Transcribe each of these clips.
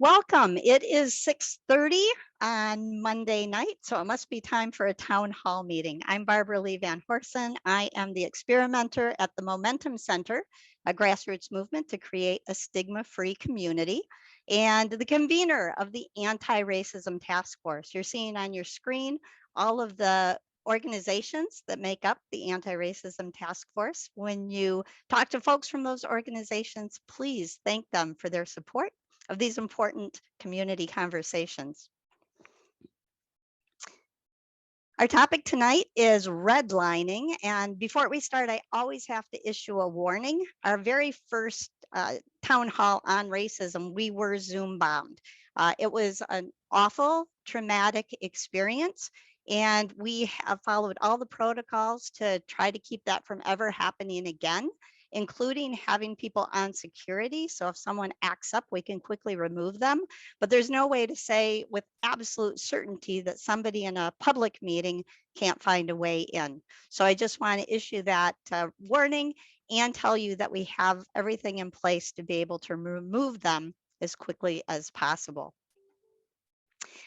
Welcome. It is 6:30 on Monday night, so it must be time for a town hall meeting. I'm Barbara Lee Van Horsen. I am the experimenter at the Momentum Center, a grassroots movement to create a stigma-free community, and the convener of the Anti-Racism Task Force. You're seeing on your screen all of the organizations that make up the Anti-Racism Task Force. When you talk to folks from those organizations, please thank them for their support of these important community conversations. Our topic tonight is redlining, and before we start, I always have to issue a warning. Our very first town hall on racism, we were Zoom bound. It was an awful, traumatic experience, and we have followed all the protocols to try to keep that from ever happening again, including having people on security. So if someone acts up, we can quickly remove them. But there's no way to say with absolute certainty that somebody in a public meeting can't find a way in. So I just want to issue that warning and tell you that we have everything in place to be able to remove them as quickly as possible.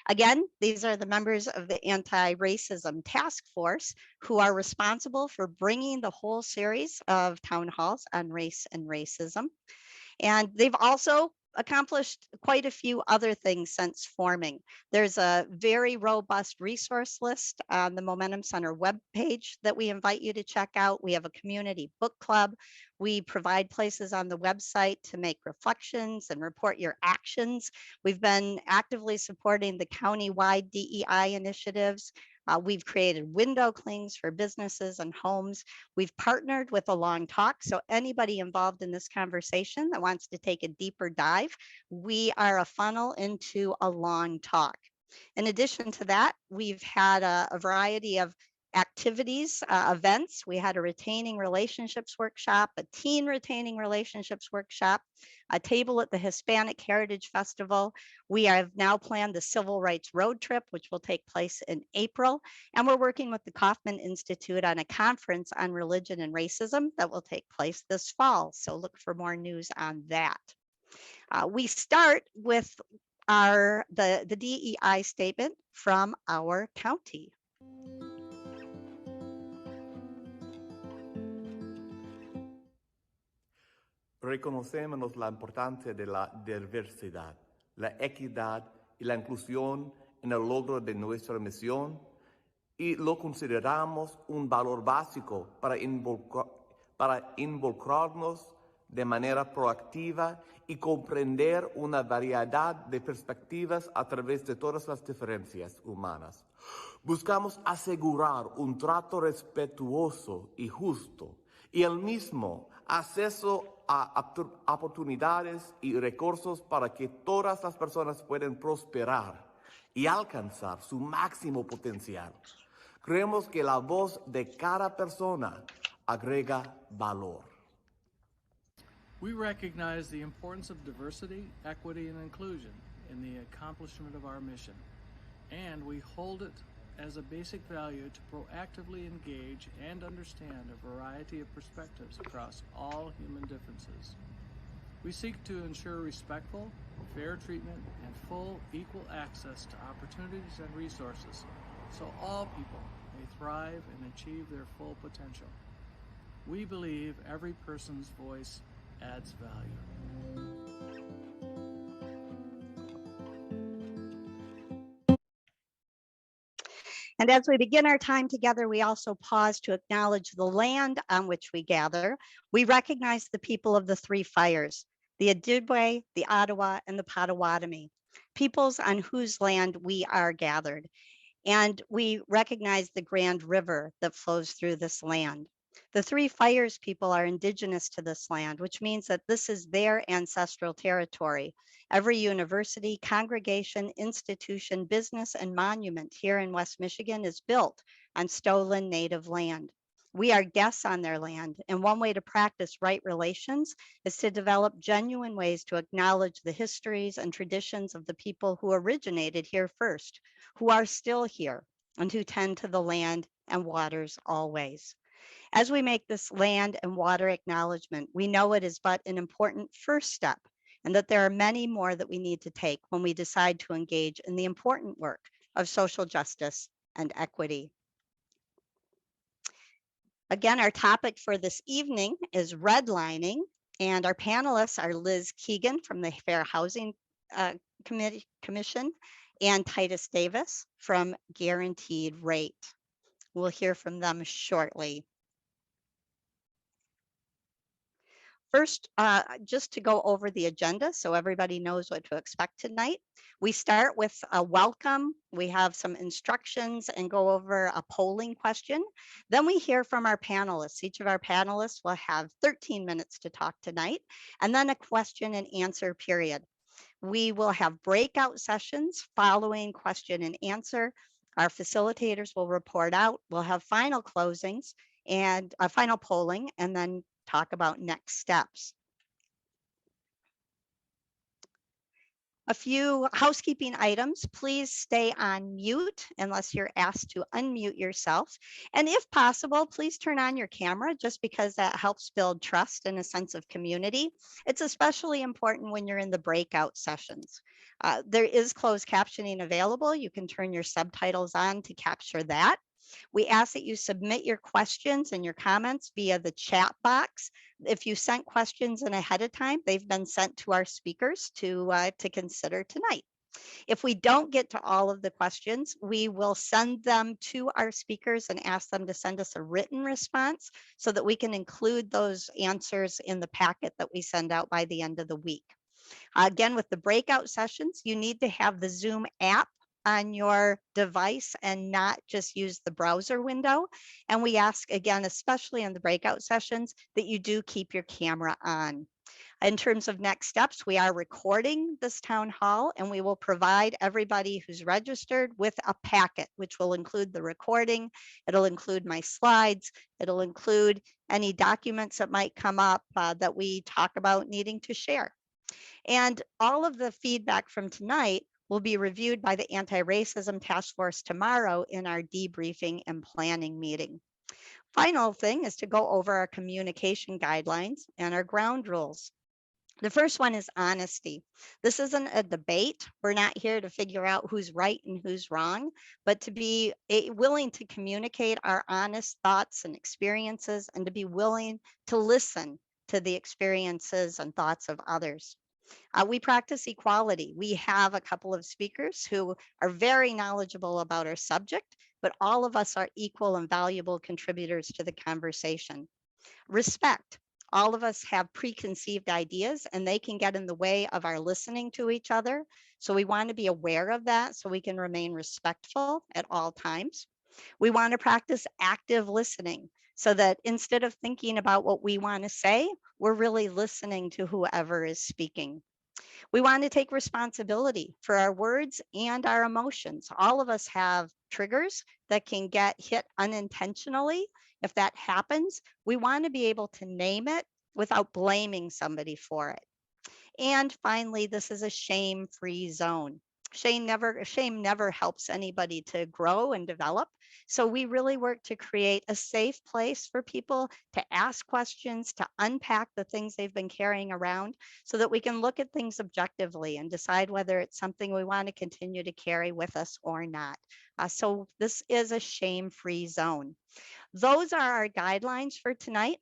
Again, these are the members of the Anti-Racism Task Force who are responsible for bringing the whole series of town halls on race and racism. And they've also accomplished quite a few other things since forming. There's a very robust resource list on the Momentum Center webpage that we invite you to check out. We have a community book club. We provide places on the website to make reflections and report your actions. We've been actively supporting the county-wide DEI initiatives. We've created window clings for businesses and homes. We've partnered with A Long Talk. So anybody involved in this conversation that wants to take a deeper dive, we are a funnel into A Long Talk. In addition to that, we've had a variety of activities, events. We had a retaining relationships workshop, a teen retaining relationships workshop, a table at the Hispanic Heritage Festival. We have now planned the Civil Rights Road Trip, which will take place in April. And we're working with the Kauffman Institute on a conference on religion and racism that will take place this fall. So look for more news on that. We start with the DEI statement from our county. Reconocemos la importancia de la diversidad, la equidad y la inclusión en el logro de nuestra misión y lo consideramos un valor básico para involucrarnos de manera proactiva y comprender una variedad de perspectivas a través de todas las diferencias humanas. Buscamos asegurar un trato respetuoso y justo y el mismo acceso a oportunidades y recursos para que todas las personas puedan prosperar y alcanzar su máximo potencial. Creemos que la voz de cada persona agrega valor. We recognize the importance of diversity, equity, and inclusion in the accomplishment of our mission, and we hold it as a basic value to proactively engage and understand a variety of perspectives across all human differences. We seek to ensure respectful, fair treatment, and full, equal access to opportunities and resources so all people may thrive and achieve their full potential. We believe every person's voice adds value. And as we begin our time together, we also pause to acknowledge the land on which we gather. We recognize the people of the three fires, the Ojibwe, the Ottawa, and the Potawatomi, peoples on whose land we are gathered. And we recognize the Grand River that flows through this land. The Three Fires people are indigenous to this land, which means that this is their ancestral territory. Every university, congregation, institution, business, and monument here in West Michigan is built on stolen native land. We are guests on their land, and one way to practice right relations is to develop genuine ways to acknowledge the histories and traditions of the people who originated here first, who are still here, and who tend to the land and waters always. As we make this land and water acknowledgement, we know it is but an important first step and that there are many more that we need to take when we decide to engage in the important work of social justice and equity. Again, our topic for this evening is redlining, and our panelists are Liz Keegan from the Fair Housing Commission and Titus Davis from Guaranteed Rate. We'll hear from them shortly. First, just to go over the agenda so everybody knows what to expect tonight. We start with a welcome. We have some instructions and go over a polling question. Then we hear from our panelists. Each of our panelists will have 13 minutes to talk tonight, and then a question and answer period. We will have breakout sessions following question and answer. Our facilitators will report out. We'll have final closings and a final polling, and then talk about next steps. A few housekeeping items. Please stay on mute unless you're asked to unmute yourself. And if possible, please turn on your camera just because that helps build trust and a sense of community. It's especially important when you're in the breakout sessions. There is closed captioning available. You can turn your subtitles on to capture that. We ask that you submit your questions and your comments via the chat box. If you sent questions in ahead of time, they've been sent to our speakers to consider tonight. If we don't get to all of the questions, we will send them to our speakers and ask them to send us a written response so that we can include those answers in the packet that we send out by the end of the week. Again, with the breakout sessions, you need to have the Zoom app on your device and not just use the browser window. And we ask again, especially in the breakout sessions, that you do keep your camera on. In terms of next steps, we are recording this town hall and we will provide everybody who's registered with a packet, which will include the recording. It'll include my slides. It'll include any documents that might come up that we talk about needing to share. And all of the feedback from tonight will be reviewed by the Anti-Racism Task Force tomorrow in our debriefing and planning meeting. Final thing is to go over our communication guidelines and our ground rules. The first one is honesty. This isn't a debate. We're not here to figure out who's right and who's wrong, but to be willing to communicate our honest thoughts and experiences and to be willing to listen to the experiences and thoughts of others. We practice equality. We have a couple of speakers who are very knowledgeable about our subject, but all of us are equal and valuable contributors to the conversation. Respect. All of us have preconceived ideas and they can get in the way of our listening to each other. So we want to be aware of that so we can remain respectful at all times. We want to practice active listening so that instead of thinking about what we want to say, we're really listening to whoever is speaking. We want to take responsibility for our words and our emotions. All of us have triggers that can get hit unintentionally. If that happens, we want to be able to name it without blaming somebody for it. And finally, this is a shame-free zone. Shame never helps anybody to grow and develop. So we really work to create a safe place for people to ask questions, to unpack the things they've been carrying around so that we can look at things objectively and decide whether it's something we want to continue to carry with us or not. So this is a shame-free zone. Those are our guidelines for tonight.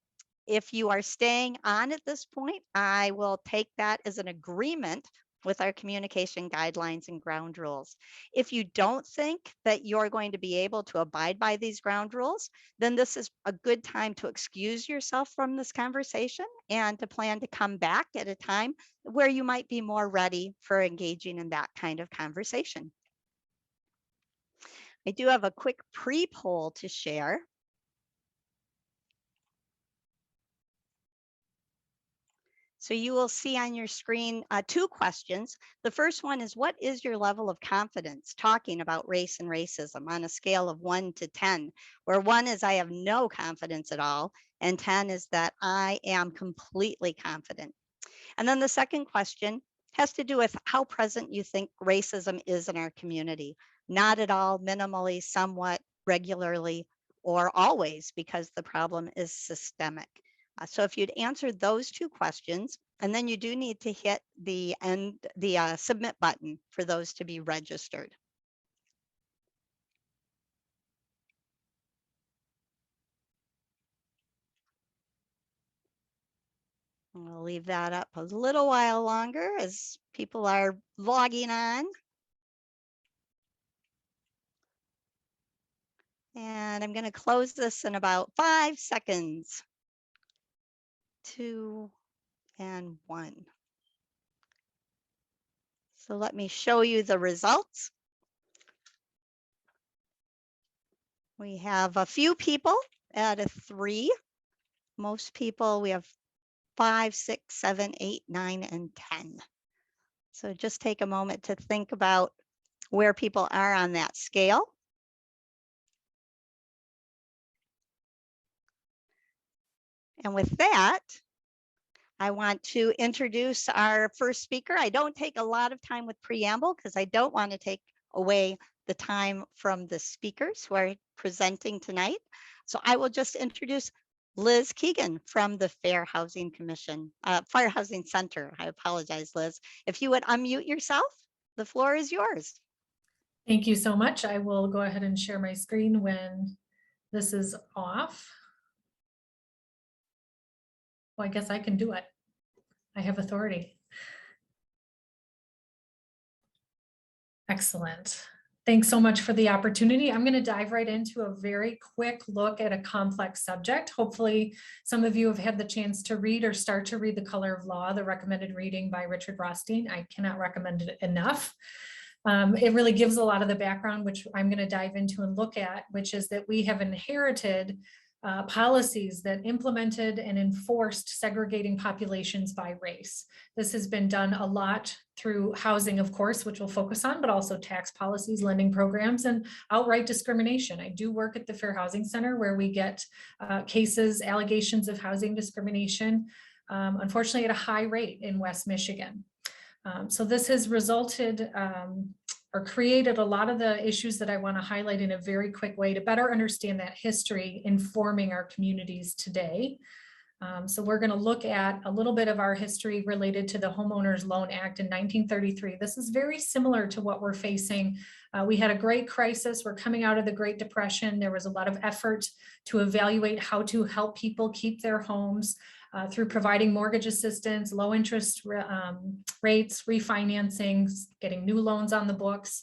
If you are staying on at this point, I will take that as an agreement with our communication guidelines and ground rules. If you don't think that you're going to be able to abide by these ground rules, then this is a good time to excuse yourself from this conversation and to plan to come back at a time where you might be more ready for engaging in that kind of conversation. I do have a quick pre-poll to share. So you will see on your screen two questions. The first one is, what is your level of confidence talking about race and racism on a scale of 1 to 10, where 1 is I have no confidence at all, and 10 is that I am completely confident. And then the second question has to do with how present you think racism is in our community. Not at all, minimally, somewhat, regularly, or always, because the problem is systemic. So if you'd answer those two questions, and then you do need to hit the submit button for those to be registered. We'll leave that up a little while longer as people are logging on. And I'm going to close this in about 5 seconds. 2 and 1. So let me show you the results. We have a few people at a 3. Most people, we have 5, 6, 7, 8, 9, and 10. So just take a moment to think about where people are on that scale. And with that, I want to introduce our first speaker. I don't take a lot of time with preamble because I don't want to take away the time from the speakers who are presenting tonight. So I will just introduce Liz Keegan from the Fair Housing Commission, Fair Housing Center. I apologize, Liz. If you would unmute yourself, the floor is yours. Thank you so much. I will go ahead and share my screen when this is off. Well, I guess I can do it. I have authority. Excellent. Thanks so much for the opportunity. I'm going to dive right into a very quick look at a complex subject. Hopefully, some of you have had the chance to read or start to read The Color of Law, the recommended reading by Richard Rothstein. I cannot recommend it enough. It really gives a lot of the background, which I'm going to dive into and look at, which is that we have inherited policies that implemented and enforced segregating populations by race. This has been done a lot through housing, of course, which we'll focus on, but also tax policies, lending programs, and outright discrimination. I do work at the Fair Housing Center where we get cases, allegations of housing discrimination, unfortunately at a high rate in West Michigan. So this has resulted or created a lot of the issues that I want to highlight in a very quick way to better understand that history informing our communities today. So we're going to look at a little bit of our history related to the Homeowners Loan Act in 1933. This is very similar to what we're facing. We had a great crisis. We're coming out of the Great Depression. There was a lot of effort to evaluate how to help people keep their homes. Through providing mortgage assistance, low interest rates, refinancing, getting new loans on the books.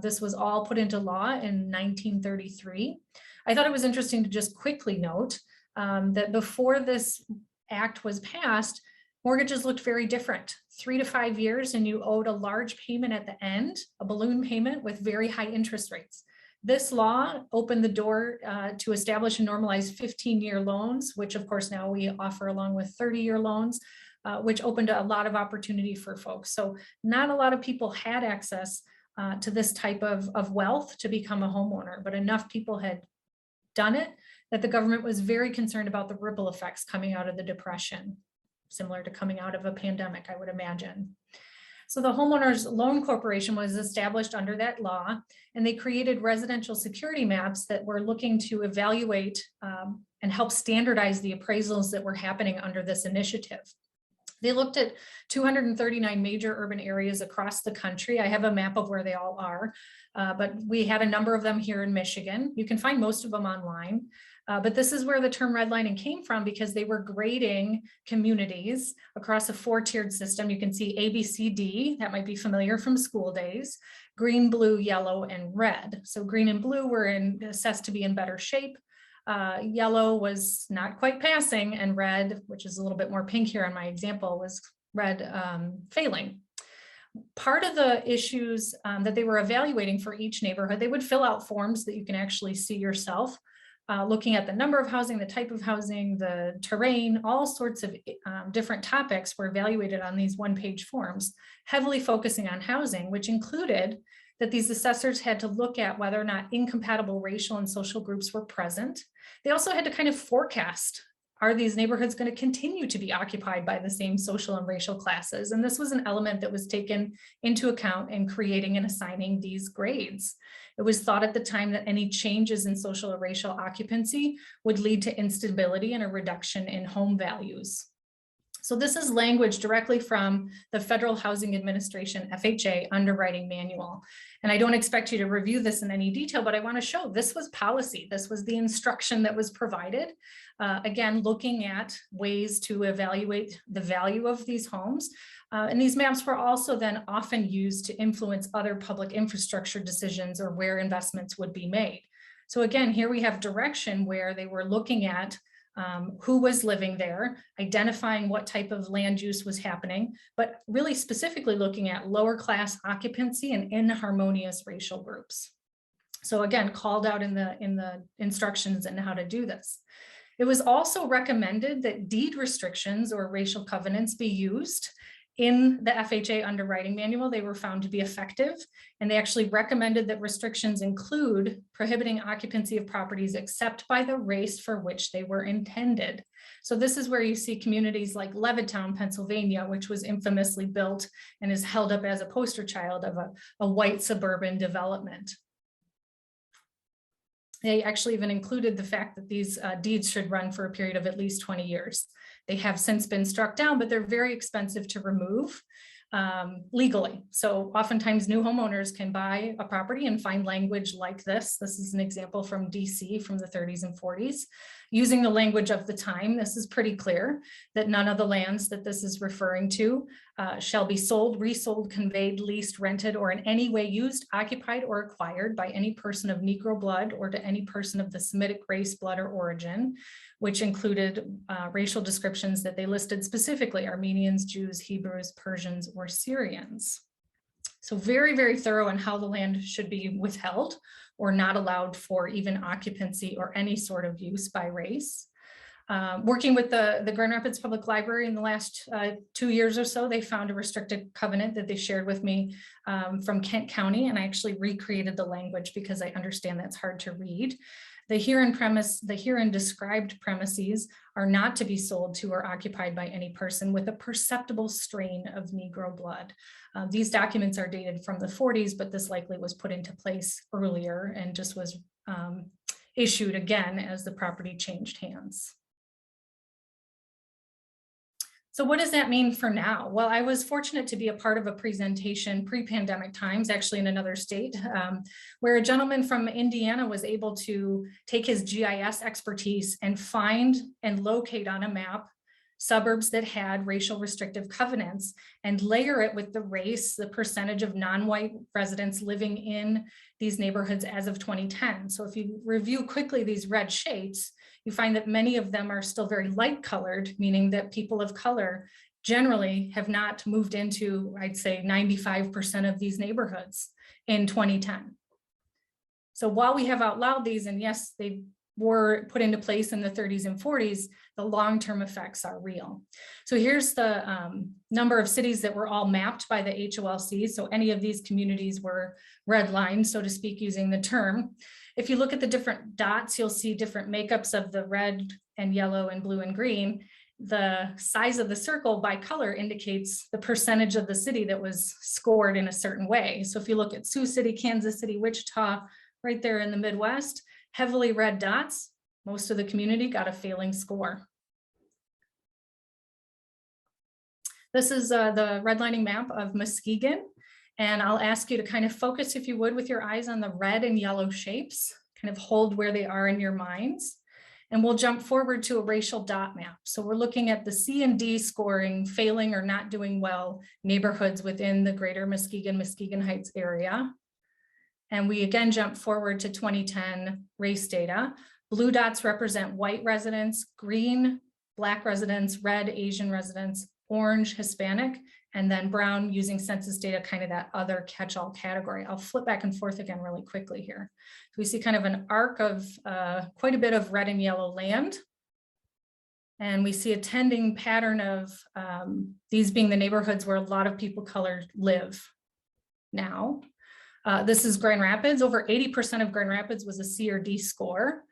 This was all put into law in 1933. I thought it was interesting to just quickly note that before this act was passed, mortgages looked very different. 3 to 5 years and you owed a large payment at the end, a balloon payment with very high interest rates. This law opened the door to establish and normalize 15-year loans, which of course now we offer along with 30-year loans, which opened a lot of opportunity for folks. So not a lot of people had access to this type of wealth to become a homeowner, but enough people had done it that the government was very concerned about the ripple effects coming out of the Depression, similar to coming out of a pandemic, I would imagine. So the Homeowners Loan Corporation was established under that law, and they created residential security maps that were looking to evaluate and help standardize the appraisals that were happening under this initiative. They looked at 239 major urban areas across the country. I have a map of where they all are, but we had a number of them here in Michigan. You can find most of them online. But this is where the term redlining came from because they were grading communities across a 4-tiered system. You can see A, B, C, D, that might be familiar from school days, green, blue, yellow, and red. So green and blue were assessed to be in better shape. Yellow was not quite passing, and red, which is a little bit more pink here on my example, was red failing. Part of the issues that they were evaluating for each neighborhood, they would fill out forms that you can actually see yourself. Looking at the number of housing, the type of housing, the terrain, all sorts of different topics were evaluated on these one-page forms, heavily focusing on housing, which included that these assessors had to look at whether or not incompatible racial and social groups were present. They also had to kind of forecast are these neighborhoods going to continue to be occupied by the same social and racial classes? And this was an element that was taken into account in creating and assigning these grades. It was thought at the time that any changes in social or racial occupancy would lead to instability and a reduction in home values. So this is language directly from the Federal Housing Administration, FHA, underwriting manual. And I don't expect you to review this in any detail, but I want to show this was policy. This was the instruction that was provided. Again, looking at ways to evaluate the value of these homes. And these maps were also then often used to influence other public infrastructure decisions or where investments would be made. So again, here we have direction where they were looking at who was living there, identifying what type of land use was happening, but really specifically looking at lower class occupancy and inharmonious racial groups. So again, called out in the instructions and how to do this. It was also recommended that deed restrictions or racial covenants be used. In the FHA underwriting manual, they were found to be effective, and they actually recommended that restrictions include prohibiting occupancy of properties except by the race for which they were intended. So this is where you see communities like Levittown, Pennsylvania, which was infamously built and is held up as a poster child of a white suburban development. They actually even included the fact that these deeds should run for a period of at least 20 years. They have since been struck down, but they're very expensive to remove legally. So oftentimes new homeowners can buy a property and find language like this. This is an example from DC from the 30s and 40s. Using the language of the time, this is pretty clear that none of the lands that this is referring to shall be sold, resold, conveyed, leased, rented, or in any way used, occupied, or acquired by any person of Negro blood or to any person of the Semitic race, blood, or origin, which included racial descriptions that they listed specifically: Armenians, Jews, Hebrews, Persians, or Syrians. So very, very thorough on how the land should be withheld or not allowed for even occupancy or any sort of use by race. Working with the Grand Rapids Public Library in the last 2 years or so, they found a restricted covenant that they shared with me from Kent County, and I actually recreated the language because I understand that's hard to read. The herein described premises are not to be sold to or occupied by any person with a perceptible strain of Negro blood. These documents are dated from the 40s, but this likely was put into place earlier and just was issued again as the property changed hands. So what does that mean for now? Well, I was fortunate to be a part of a presentation pre-pandemic times, actually in another state, where a gentleman from Indiana was able to take his GIS expertise and find and locate on a map suburbs that had racial restrictive covenants and layer it with the race, the percentage of non-white residents living in these neighborhoods as of 2010. So if you review quickly these red shades, you find that many of them are still very light colored, meaning that people of color generally have not moved into, I'd say, 95% of these neighborhoods in 2010. So while we have outlawed these, and yes, they were put into place in the 30s and 40s, the long-term effects are real. So here's the number of cities that were all mapped by the HOLC. So any of these communities were redlined, so to speak, using the term. If you look at the different dots, you'll see different makeups of the red and yellow and blue and green. The size of the circle by color indicates the percentage of the city that was scored in a certain way. So if you look at Sioux City, Kansas City, Wichita, right there in the Midwest, heavily red dots, most of the community got a failing score. This is the redlining map of Muskegon. And I'll ask you to kind of focus, if you would, with your eyes on the red and yellow shapes, kind of hold where they are in your minds. And we'll jump forward to a racial dot map. So we're looking at the C and D scoring, failing or not doing well neighborhoods within the greater Muskegon, Muskegon Heights area. And we again jump forward to 2010 race data. Blue dots represent white residents, green, Black residents, red, Asian residents, orange, Hispanic, and then brown using census data, kind of that other catch-all category. I'll flip back and forth again really quickly here. So we see kind of an arc of quite a bit of red and yellow land. And we see a tending pattern of these being the neighborhoods where a lot of people of color live now. This is Grand Rapids. Over 80% of Grand Rapids was a C or D score.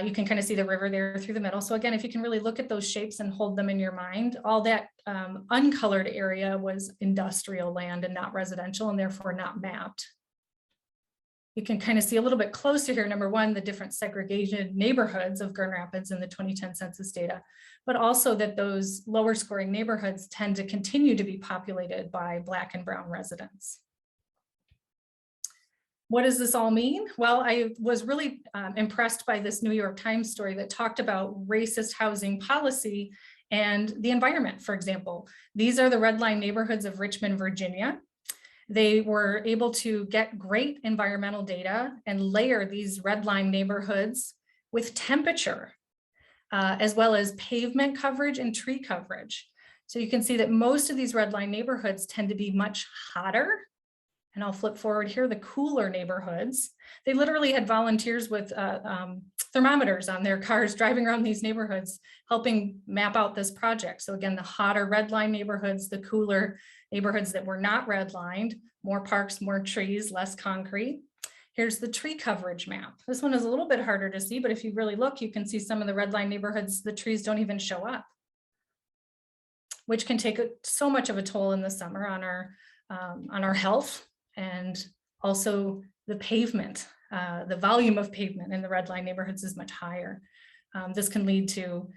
You can kind of see the river there through the middle. So again, if you can really look at those shapes and hold them in your mind, all that uncolored area was industrial land and not residential, and therefore not mapped. You can kind of see a little bit closer here, number one, the different segregated neighborhoods of Grand Rapids in the 2010 census data, but also that those lower scoring neighborhoods tend to continue to be populated by Black and brown residents. What does this all mean? Well, I was really impressed by this New York Times story that talked about racist housing policy and the environment, for example. These are the red line neighborhoods of Richmond, Virginia. They were able to get great environmental data and layer these red line neighborhoods with temperature, as well as pavement coverage and tree coverage. So you can see that most of these red line neighborhoods tend to be much hotter. And I'll flip forward here, the cooler neighborhoods. They literally had volunteers with thermometers on their cars driving around these neighborhoods, helping map out this project. So again, the hotter red line neighborhoods, the cooler neighborhoods that were not redlined, more parks, more trees, less concrete. Here's the tree coverage map. This one is a little bit harder to see, but if you really look, you can see some of the red line neighborhoods, the trees don't even show up, which can take so much of a toll in the summer on our health. And also the pavement, the volume of pavement in the red line neighborhoods is much higher. This can lead to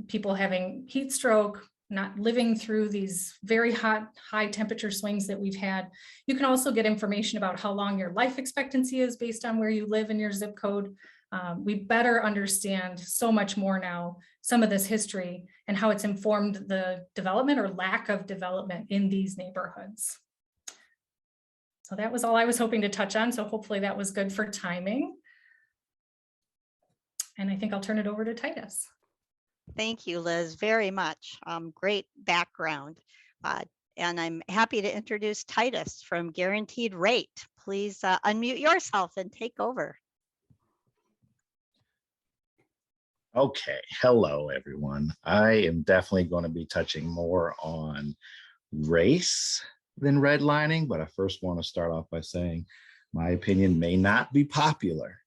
people having heat stroke, not living through these very hot, high temperature swings that we've had. You can also get information about how long your life expectancy is based on where you live in your zip code. We better understand so much more now, some of this history and how it's informed the development or lack of development in these neighborhoods. So that was all I was hoping to touch on. So hopefully that was good for timing. And I think I'll turn it over to Titus. Thank you, Liz, very much. Great background. And I'm happy to introduce Titus from Guaranteed Rate. Please unmute yourself and take over. Okay, hello everyone. I am definitely going to be touching more on race than redlining, but I first want to start off by saying my opinion may not be popular,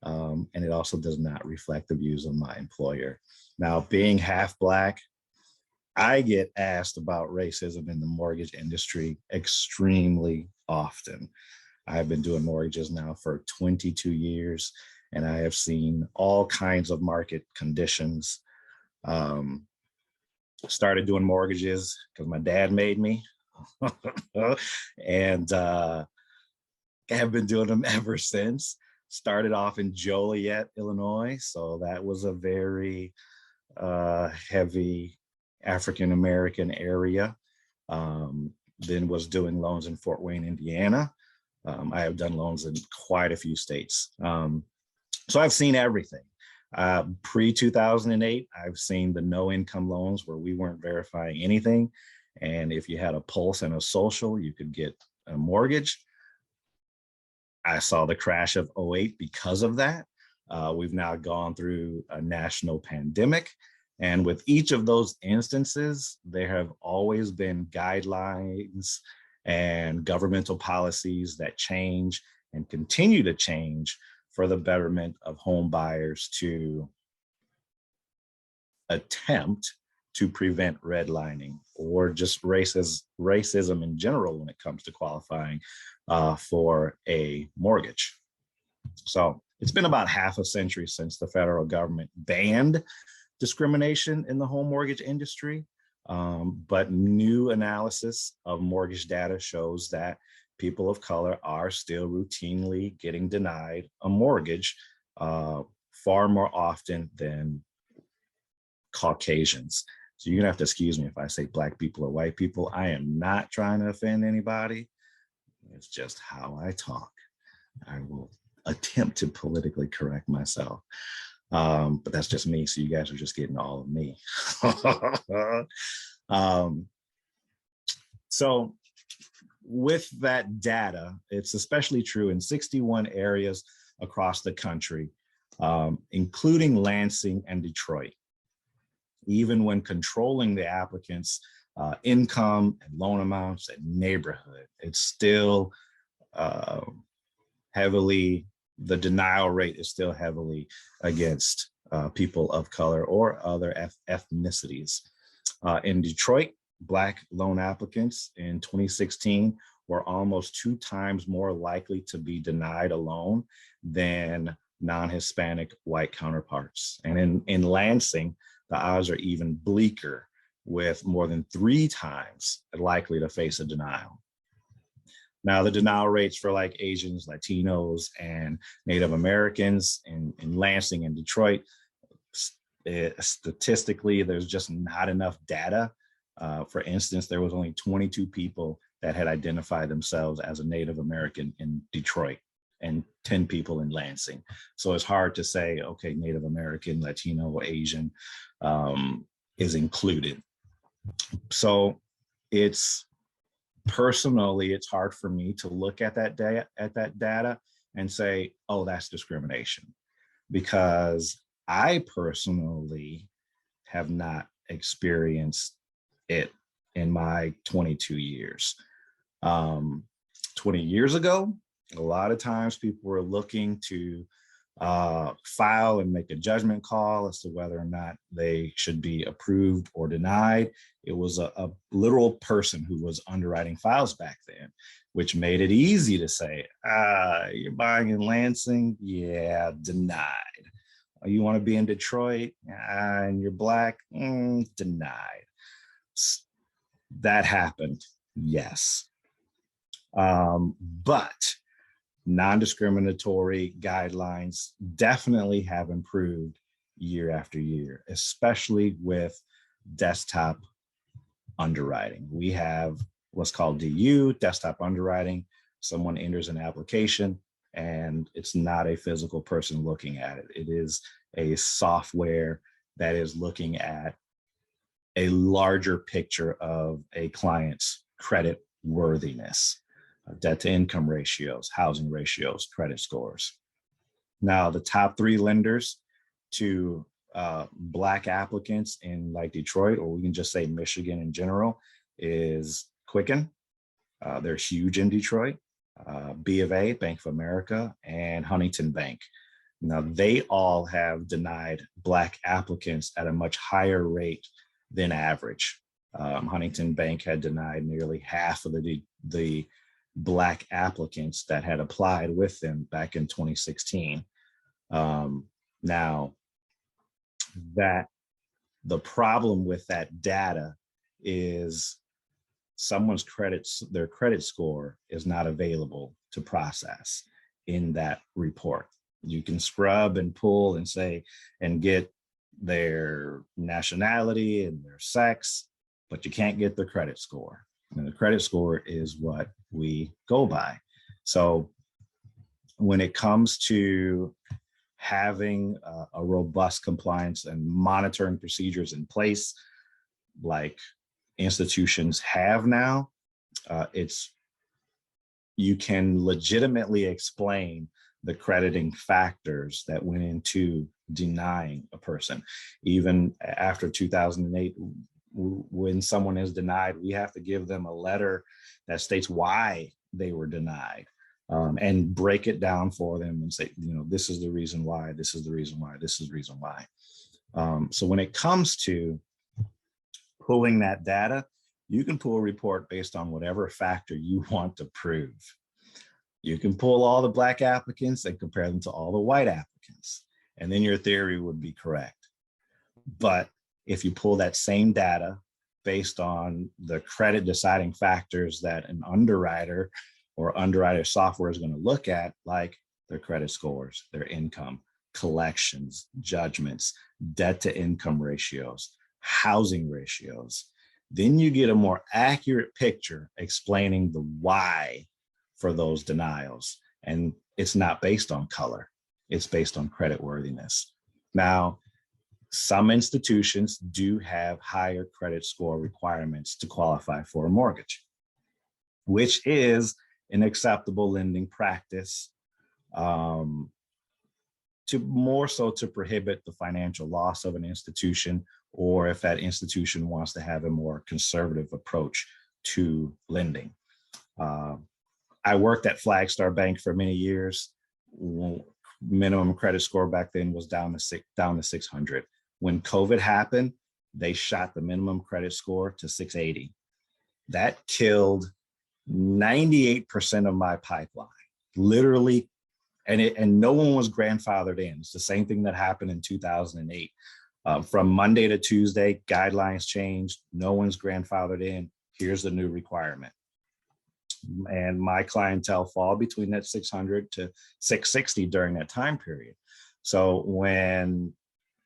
and it also does not reflect the views of my employer. Now, being half Black, I get asked about racism in the mortgage industry extremely often. I've been doing mortgages now for 22 years, and I have seen all kinds of market conditions. Started doing mortgages because my dad made me. And have been doing them ever since. Started off in Joliet, Illinois. So that was a very heavy African-American area. Then was doing loans in Fort Wayne, Indiana. I have done loans in quite a few states. So I've seen everything. Pre-2008, I've seen the no income loans where we weren't verifying anything. And if you had a pulse and a social, you could get a mortgage. I saw the crash of 2008 because of that. We've now gone through a national pandemic. And with each of those instances, there have always been guidelines and governmental policies that change and continue to change for the betterment of home buyers to attempt to prevent redlining or just racism in general when it comes to qualifying for a mortgage. So it's been about half a century since the federal government banned discrimination in the home mortgage industry, but new analysis of mortgage data shows that people of color are still routinely getting denied a mortgage far more often than Caucasians. So you're gonna have to excuse me if I say Black people or white people. I am not trying to offend anybody. It's just how I talk. I will attempt to politically correct myself. But that's just me. So you guys are just getting all of me. So with that data, it's especially true in 61 areas across the country, including Lansing and Detroit. Even when controlling the applicant's income and loan amounts and neighborhood, it's still heavily the denial rate is still heavily against people of color or other ethnicities. In Detroit, Black loan applicants in 2016 were almost 2 times more likely to be denied a loan than non-Hispanic white counterparts. And in Lansing, the odds are even bleaker, with more than 3 times likely to face a denial. Now, the denial rates for like Asians, Latinos, and Native Americans in Lansing and Detroit, statistically, there's just not enough data. For instance, there was only 22 people that had identified themselves as a Native American in Detroit and 10 people in Lansing. So it's hard to say, okay, Native American, Latino, Asian is included. So it's personally, it's hard for me to look at that data and say, oh, that's discrimination, because I personally have not experienced it in my 22 years. 20 years ago, a lot of times people were looking to file and make a judgment call as to whether or not they should be approved or denied. It was a literal person who was underwriting files back then, which made it easy to say, you're buying in Lansing? Yeah, denied. You want to be in Detroit and you're Black? Denied. That happened, yes. But non-discriminatory guidelines definitely have improved year after year, especially with desktop underwriting. We have what's called DU, desktop underwriting. Someone enters an application and it's not a physical person looking at it. It is a software that is looking at a larger picture of a client's credit worthiness, debt to income ratios, housing ratios, credit scores. Now, the top 3 lenders to Black applicants in like Detroit, or we can just say Michigan in general, is Quicken. They're huge in Detroit. B of A, Bank of America, and Huntington Bank. Now, they all have denied Black applicants at a much higher rate than average. Huntington Bank had denied nearly half of the Black applicants that had applied with them back in 2016. Now, that the problem with that data is someone's their credit score is not available to process in that report. You can scrub and pull and say and get their nationality and their sex, but you can't get their credit score. And the credit score is what we go by. So when it comes to having a robust compliance and monitoring procedures in place, like institutions have now, you can legitimately explain the crediting factors that went into denying a person. Even after 2008, when someone is denied, we have to give them a letter that states why they were denied, and break it down for them and say, this is the reason why, this is the reason why, this is the reason why. So when it comes to pulling that data, you can pull a report based on whatever factor you want to prove. You can pull all the Black applicants and compare them to all the white applicants, and then your theory would be correct. But if you pull that same data based on the credit deciding factors that an underwriter or underwriter software is going to look at, like their credit scores, their income, collections, judgments, debt to income ratios, housing ratios, then you get a more accurate picture explaining the why for those denials. And it's not based on color, it's based on credit worthiness. Now, some institutions do have higher credit score requirements to qualify for a mortgage, which is an acceptable lending practice, to more so to prohibit the financial loss of an institution, or if that institution wants to have a more conservative approach to lending. I worked at Flagstar Bank for many years. minimum credit score back then was down to 600. When COVID happened, they shot the minimum credit score to 680. That killed 98% of my pipeline, literally. And no one was grandfathered in. It's the same thing that happened in 2008. From Monday to Tuesday, guidelines changed. No one's grandfathered in. Here's the new requirement. And my clientele fall between that 600 to 660 during that time period. So when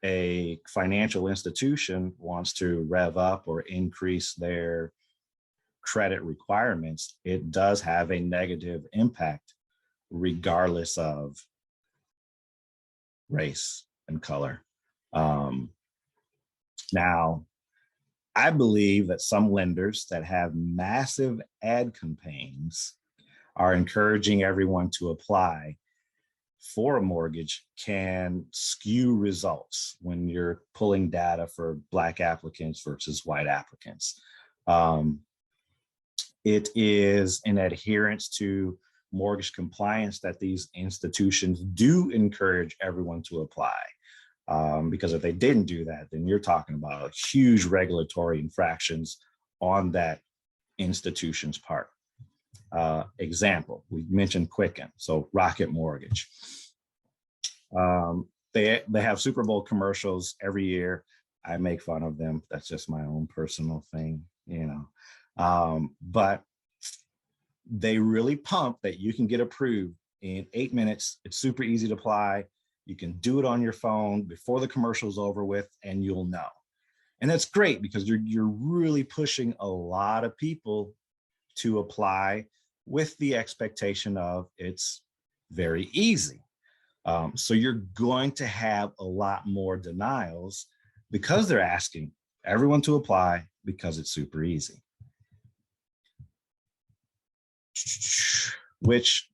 a financial institution wants to rev up or increase their credit requirements, it does have a negative impact regardless of race and color. Now, I believe that some lenders that have massive ad campaigns are encouraging everyone to apply for a mortgage can skew results when you're pulling data for Black applicants versus white applicants. It is in adherence to mortgage compliance that these institutions do encourage everyone to apply. Because if they didn't do that, then you're talking about huge regulatory infractions on that institution's part. Example, we mentioned Quicken, so Rocket Mortgage. They have Super Bowl commercials every year. I make fun of them. That's just my own personal thing, you know. But they really pump that you can get approved in 8 minutes. It's super easy to apply. You can do it on your phone before the commercial's over with, and you'll know. And that's great because you're really pushing a lot of people to apply with the expectation of it's very easy. So you're going to have a lot more denials because they're asking everyone to apply because it's super easy. Which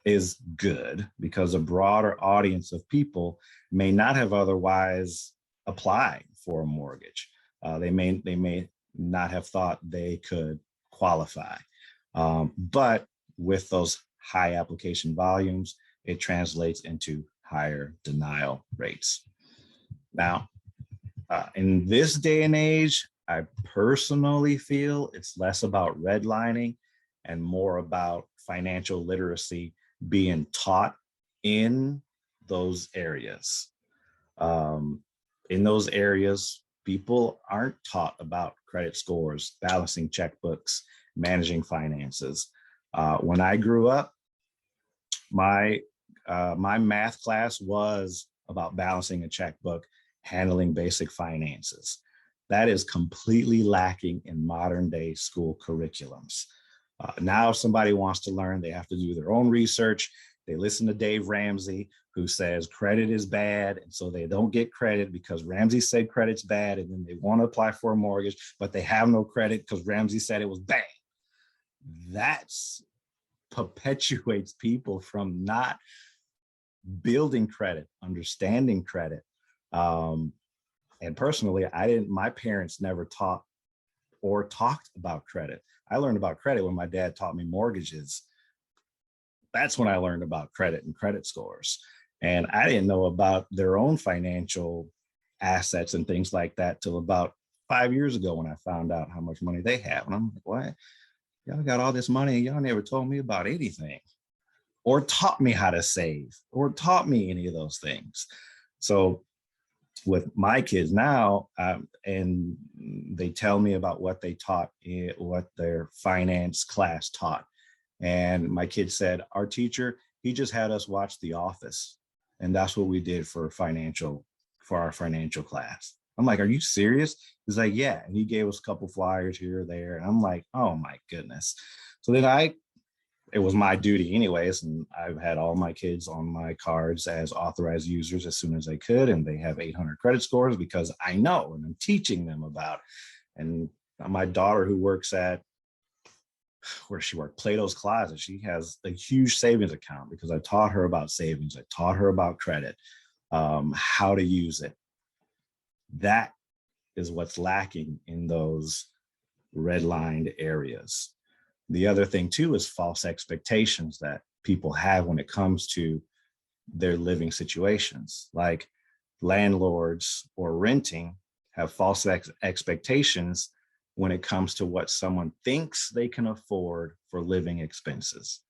is good because a broader audience of people may not have otherwise applied for a mortgage. They may not have thought they could qualify. But with those high application volumes, it translates into higher denial rates. Now, in this day and age, I personally feel it's less about redlining and more about financial literacy being taught in those areas. In those areas, people aren't taught about credit scores, balancing checkbooks, managing finances. When I grew up, my math class was about balancing a checkbook, handling basic finances. That is completely lacking in modern day school curriculums. Now, if somebody wants to learn, they have to do their own research. They listen to Dave Ramsey, who says credit is bad. And so they don't get credit because Ramsey said credit's bad. And then they want to apply for a mortgage, but they have no credit because Ramsey said it was bad. That's perpetuates people from not building credit, understanding credit. And personally, my parents never taught or talked about credit. I learned about credit when my dad taught me mortgages. That's when I learned about credit and credit scores. And I didn't know about their own financial assets and things like that till about 5 years ago when I found out how much money they have. And I'm like, what? Y'all got all this money and y'all never told me about anything or taught me how to save or taught me any of those things. So with my kids now, and they tell me about what they taught, what their finance class taught. And my kid said, our teacher, he just had us watch The Office. And that's what we did for our financial class. I'm like, are you serious? He's like, yeah. And he gave us a couple flyers here or there. And I'm like, oh my goodness. So then it was my duty anyways. And I've had all my kids on my cards as authorized users as soon as I could. And they have 800 credit scores because I know and I'm teaching them about. And my daughter who works at, where she worked, Plato's Closet, she has a huge savings account because I taught her about savings. I taught her about credit, how to use it. That is what's lacking in those redlined areas. The other thing too is false expectations that people have when it comes to their living situations. Like landlords or renting have false expectations when it comes to what someone thinks they can afford for living expenses.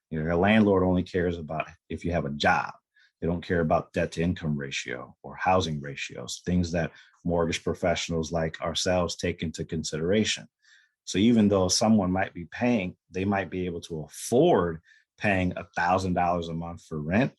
You know, a landlord only cares about if you have a job. They don't care about debt to income ratio or housing ratios, things that mortgage professionals like ourselves take into consideration. So even though someone might be paying, they might be able to afford paying $1,000 a month for rent.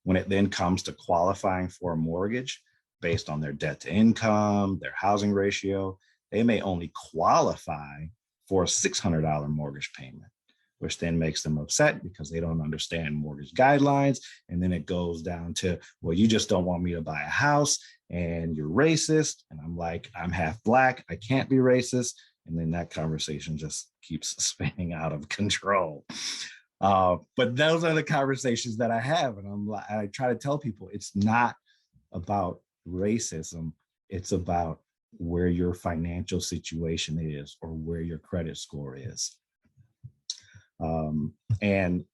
When it then comes to qualifying for a mortgage based on their debt to income, their housing ratio, they may only qualify for a $600 mortgage payment, which then makes them upset because they don't understand mortgage guidelines. And then it goes down to, well, you just don't want me to buy a house and you're racist. And I'm like, I'm half Black, I can't be racist. And then that conversation just keeps spinning out of control. But those are the conversations that I have. And I try to tell people it's not about racism. It's about where your financial situation is or where your credit score is. And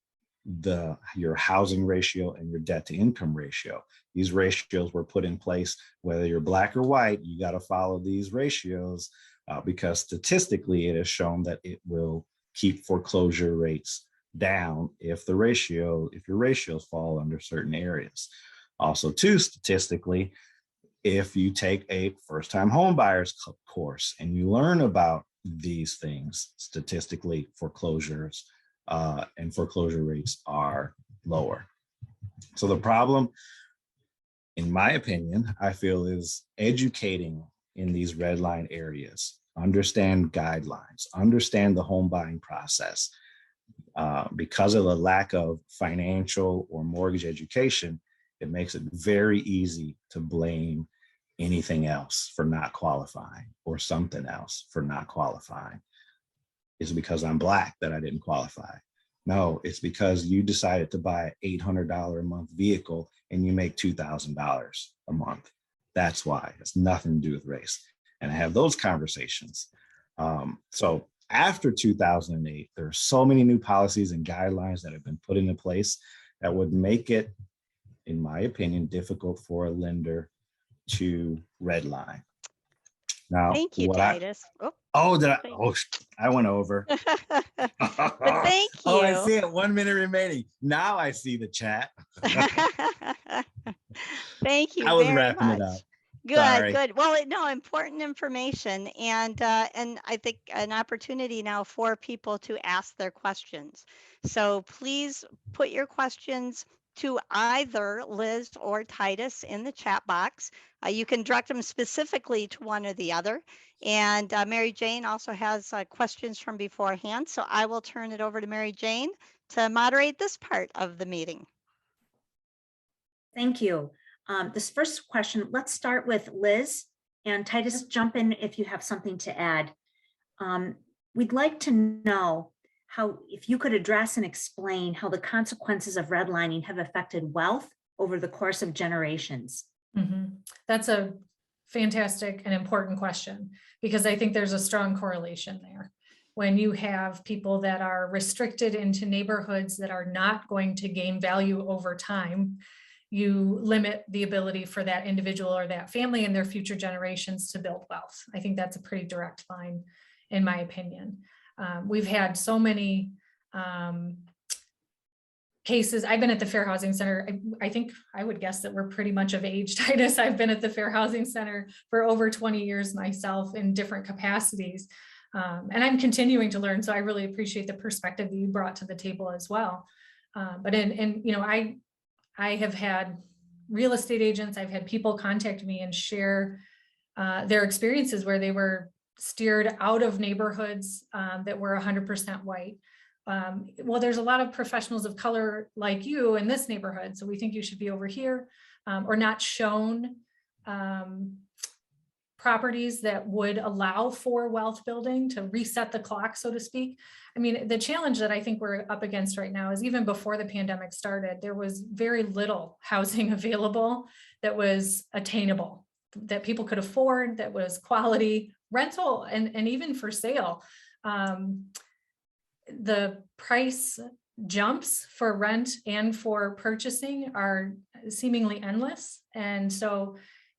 your housing ratio and your debt to income ratio. These ratios were put in place, whether you're Black or white, you got to follow these ratios because statistically it has shown that it will keep foreclosure rates down if your ratios fall under certain areas. Also too, statistically, if you take a first-time homebuyers course and you learn about these things, statistically foreclosures and foreclosure rates are lower. So the problem, in my opinion, I feel is educating in these red line areas, understand guidelines, understand the home buying process. Because of the lack of financial or mortgage education, it makes it very easy to blame anything else for not qualifying or something else for not qualifying. Is it because I'm Black that I didn't qualify? No, it's because you decided to buy an $800 a month vehicle and you make $2,000 a month. That's why. It's nothing to do with race. And I have those conversations. So after 2008, there are so many new policies and guidelines that have been put into place that would make it, in my opinion, difficult for a lender to redline. Now, Thank you, Titus. I went over. But thank you. Oh, I see it. 1 minute remaining. Now I see the chat. Thank you I was very wrapping much. it up. Good, Sorry. good. Well, no, important information, and I think an opportunity now for people to ask their questions. So please put your questions to either Liz or Titus in the chat box. You can direct them specifically to one or the other. And Mary Jane also has questions from beforehand. So I will turn it over to Mary Jane to moderate this part of the meeting. Thank you. This first question, let's start with Liz, and Titus, jump in if you have something to add. We'd like to know how, if you could address and explain how the consequences of redlining have affected wealth over the course of generations. That's a fantastic and important question, because I think there's a strong correlation there. When you have people that are restricted into neighborhoods that are not going to gain value over time, you limit the ability for that individual or that family and their future generations to build wealth. I think that's a pretty direct line, in my opinion. We've had so many cases. I've been at the Fair Housing Center. I think I would guess that we're pretty much of age, Titus. I've been at the Fair Housing Center for over 20 years myself in different capacities. And I'm continuing to learn. So I really appreciate the perspective that you brought to the table as well. But I have had real estate agents, I've had people contact me and share their experiences where they were steered out of neighborhoods that were 100% white. Well, there's a lot of professionals of color like you in this neighborhood, so we think you should be over here, or not shown properties that would allow for wealth building to reset the clock, so to speak. I mean, the challenge that I think we're up against right now is even before the pandemic started, there was very little housing available that was attainable, that people could afford, that was quality rental and even for sale. The price jumps for rent and for purchasing are seemingly endless. And so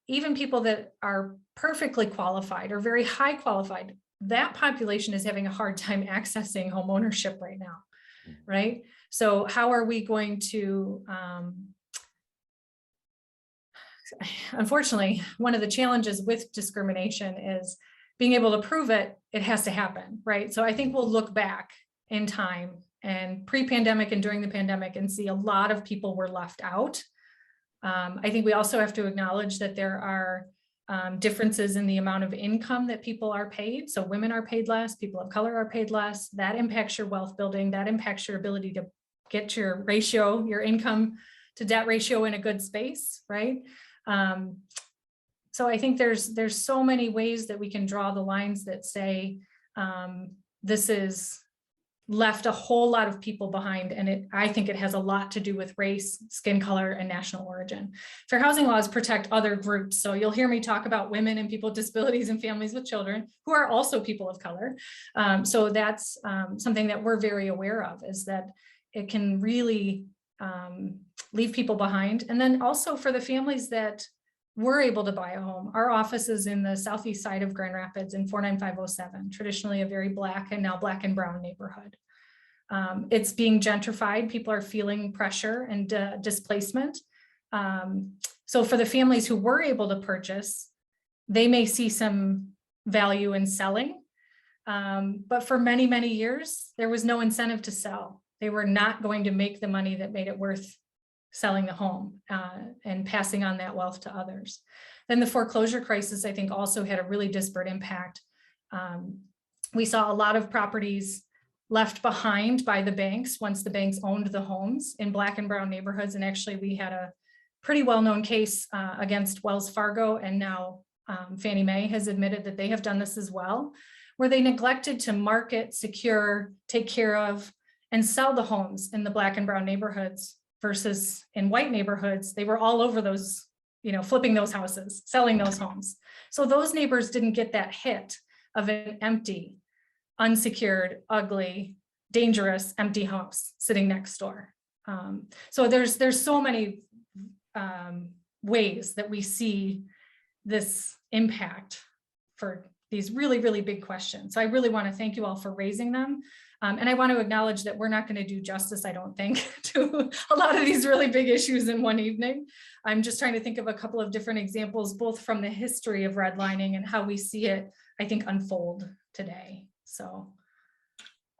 even people that are perfectly qualified or very high qualified, that population is having a hard time accessing home ownership right now, right? So how are we going to, unfortunately, one of the challenges with discrimination is being able to prove it, it has to happen, right? So I think we'll look back in time and pre-pandemic and during the pandemic and see a lot of people were left out. I think we also have to acknowledge that there are differences in the amount of income that people are paid. So women are paid less, people of color are paid less. That impacts your wealth building, that impacts your ability to get your ratio, your income to debt ratio in a good space, right? So I think there's so many ways that we can draw the lines that say this is left a whole lot of people behind. And I think it has a lot to do with race, skin color, and national origin. Fair housing laws protect other groups. So you'll hear me talk about women and people with disabilities and families with children who are also people of color. So that's something that we're very aware of, is that it can really leave people behind. And then also for the families that were able to buy a home, our office is in the southeast side of Grand Rapids in 49507, traditionally a very Black and now Black and brown neighborhood. It's being gentrified. People are feeling pressure and displacement. So for the families who were able to purchase, they may see some value in selling. But for many, many years, there was no incentive to sell. They were not going to make the money that made it worth selling the home and passing on that wealth to others. Then the foreclosure crisis, I think, also had a really disparate impact. We saw a lot of properties left behind by the banks once the banks owned the homes in Black and brown neighborhoods. And actually, we had a pretty well-known case against Wells Fargo, and now Fannie Mae has admitted that they have done this as well, where they neglected to market, secure, take care of, and sell the homes in the Black and brown neighborhoods versus in white neighborhoods. They were all over those, flipping those houses, selling those homes. So those neighbors didn't get that hit of an empty, unsecured, ugly, dangerous, empty house sitting next door. So there's so many ways that we see this impact for these really, really big questions. So I really want to thank you all for raising them. And I want to acknowledge that we're not going to do justice, I don't think, to a lot of these really big issues in one evening. I'm just trying to think of a couple of different examples, both from the history of redlining and how we see it, I think, unfold today. So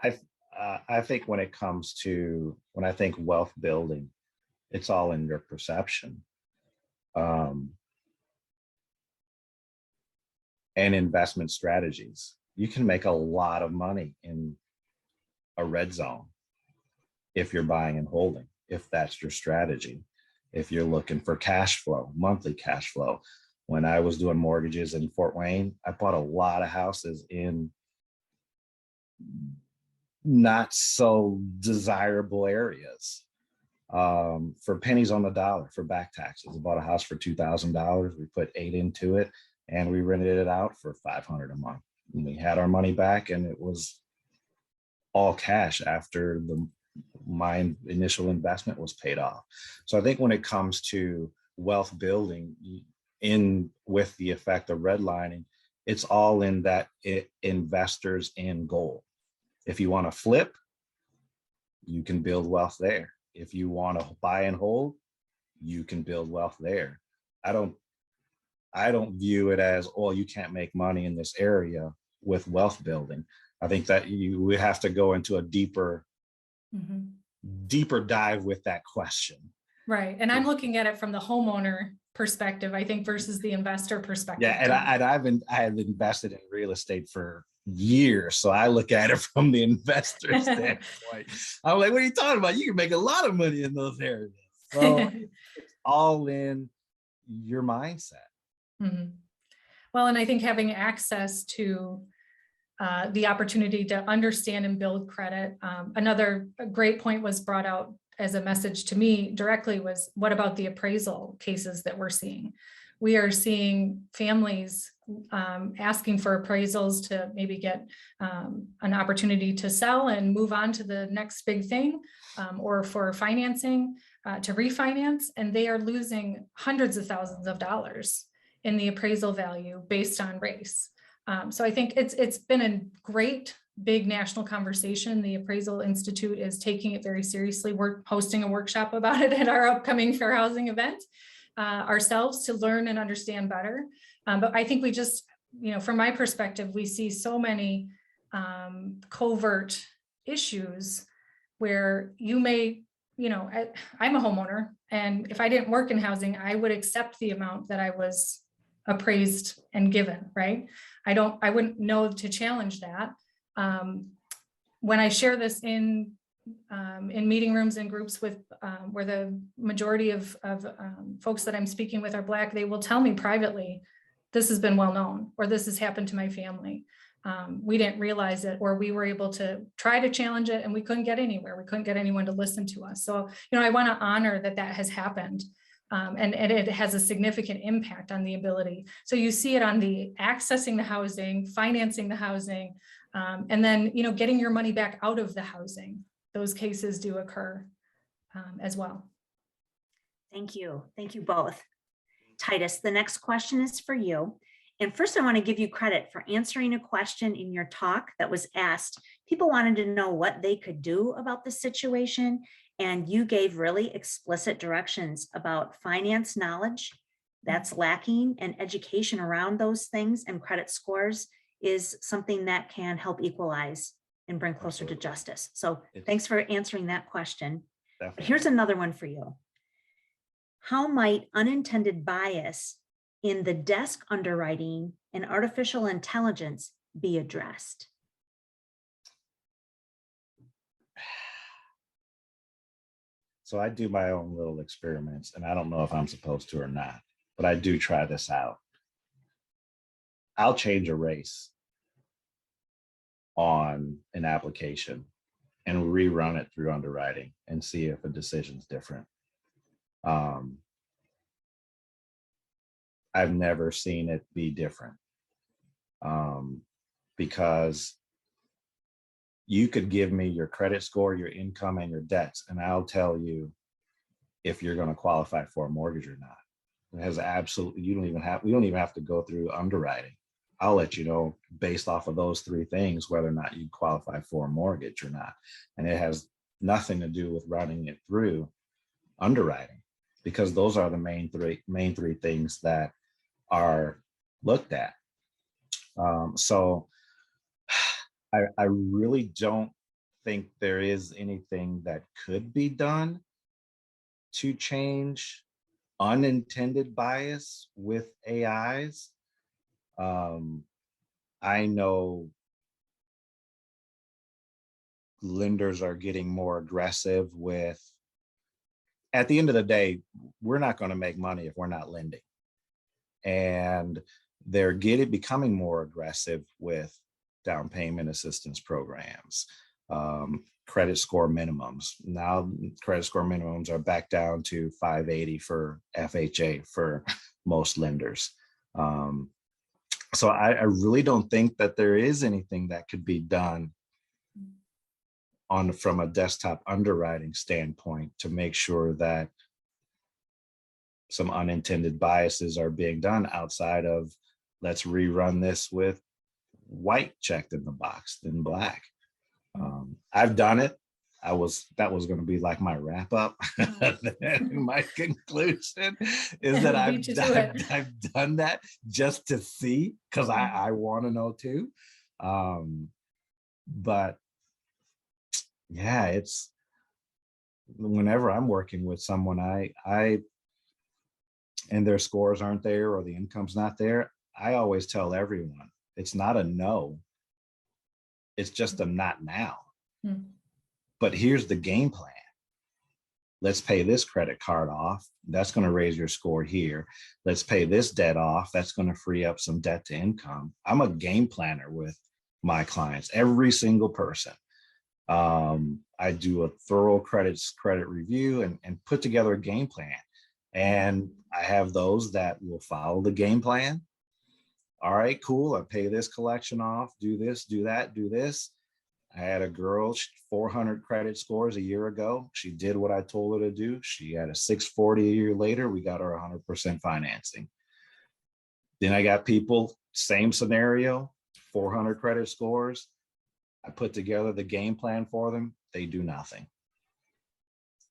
I think when I think wealth building, it's all in your perception. And investment strategies. You can make a lot of money in a red zone if you're buying and holding, if that's your strategy. If you're looking for cash flow, monthly cash flow. When I was doing mortgages in Fort Wayne, I bought a lot of houses in not so desirable areas for pennies on the dollar for back taxes. I bought a house for $2,000. We put 8 into it and we rented it out for $500 a month. And we had our money back, and it was all cash after my initial investment was paid off. So I think when it comes to wealth building with the effect of redlining, it's all in that investors end goal. If you want to flip, you can build wealth there. If you want to buy and hold, you can build wealth there. I don't view it as, oh, you can't make money in this area with wealth building. I think that we have to go into a deeper dive with that question. Right. And I'm looking at it from the homeowner perspective, I think, versus the investor perspective. Yeah. And I have invested in real estate for years. So I look at it from the investor standpoint. I'm like, what are you talking about? You can make a lot of money in those areas. So it's all in your mindset. Well, and I think having access to the opportunity to understand and build credit. Another great point was brought out as a message to me directly was, what about the appraisal cases that we're seeing? We are seeing families asking for appraisals to maybe get an opportunity to sell and move on to the next big thing, or for financing to refinance, and they are losing hundreds of thousands of dollars in the appraisal value based on race. So I think it's been a great big national conversation. The Appraisal Institute is taking it very seriously. We're hosting a workshop about it at our upcoming fair housing event ourselves to learn and understand better. But I think we just, from my perspective, we see so many covert issues where you may, I'm a homeowner, and if I didn't work in housing, I would accept the amount that I was appraised and given, right? I wouldn't know to challenge that. When I share this in meeting rooms and groups with where the majority of folks that I'm speaking with are Black, they will tell me privately, this has been well known, or this has happened to my family. We didn't realize it, or we were able to try to challenge it and we couldn't get anywhere. We couldn't get anyone to listen to us. So, I want to honor that has happened. And it has a significant impact on the ability. So you see it on the accessing the housing, financing the housing, and then, getting your money back out of the housing. Those cases do occur as well. Thank you. Thank you both. Titus, the next question is for you. And first, I want to give you credit for answering a question in your talk that was asked. People wanted to know what they could do about the situation. And you gave really explicit directions about finance knowledge that's lacking, and education around those things, and credit scores is something that can help equalize and bring closer to justice. So thanks for answering that question. But here's another one for you. How might unintended bias in the desk underwriting and artificial intelligence be addressed? So I do my own little experiments, and I don't know if I'm supposed to or not, but I do try this out. I'll change a race on an application and rerun it through underwriting and see if a decision's different. I've never seen it be different, because you could give me your credit score, your income, and your debts, and I'll tell you if you're going to qualify for a mortgage or not. It has absolutely, we don't even have to go through underwriting. I'll let you know based off of those three things whether or not you qualify for a mortgage or not. And it has nothing to do with running it through underwriting, because those are the main three things that are looked at. So I really don't think there is anything that could be done to change unintended bias with AIs. I know lenders are getting more aggressive with, at the end of the day, we're not going to make money if we're not lending. And they're becoming more aggressive with down payment assistance programs, credit score minimums. Now credit score minimums are back down to 580 for FHA for most lenders. So I really don't think that there is anything that could be done from a desktop underwriting standpoint to make sure that some unintended biases are being done outside of, let's rerun this with white checked in the box than black. I've done it. That was going to be like my wrap up. My conclusion is that I've done that just to see, because I want to know too. But yeah, it's whenever I'm working with someone, I and their scores aren't there or the income's not there, I always tell everyone it's not a no. It's just a not now. But here's the game plan. Let's pay this credit card off. That's going to raise your score here. Let's pay this debt off. That's going to free up some debt to income. I'm a game planner with my clients, every single person. I do a thorough credit review and put together a game plan. And I have those that will follow the game plan. all right, cool. I pay this collection off, do this, do that, do this. I had a girl, 400 credit scores a year ago. She did what I told her to do. She had a 640 a year later. We got her 100% financing. Then I got people, same scenario, 400 credit scores. I put together the game plan for them. They do nothing.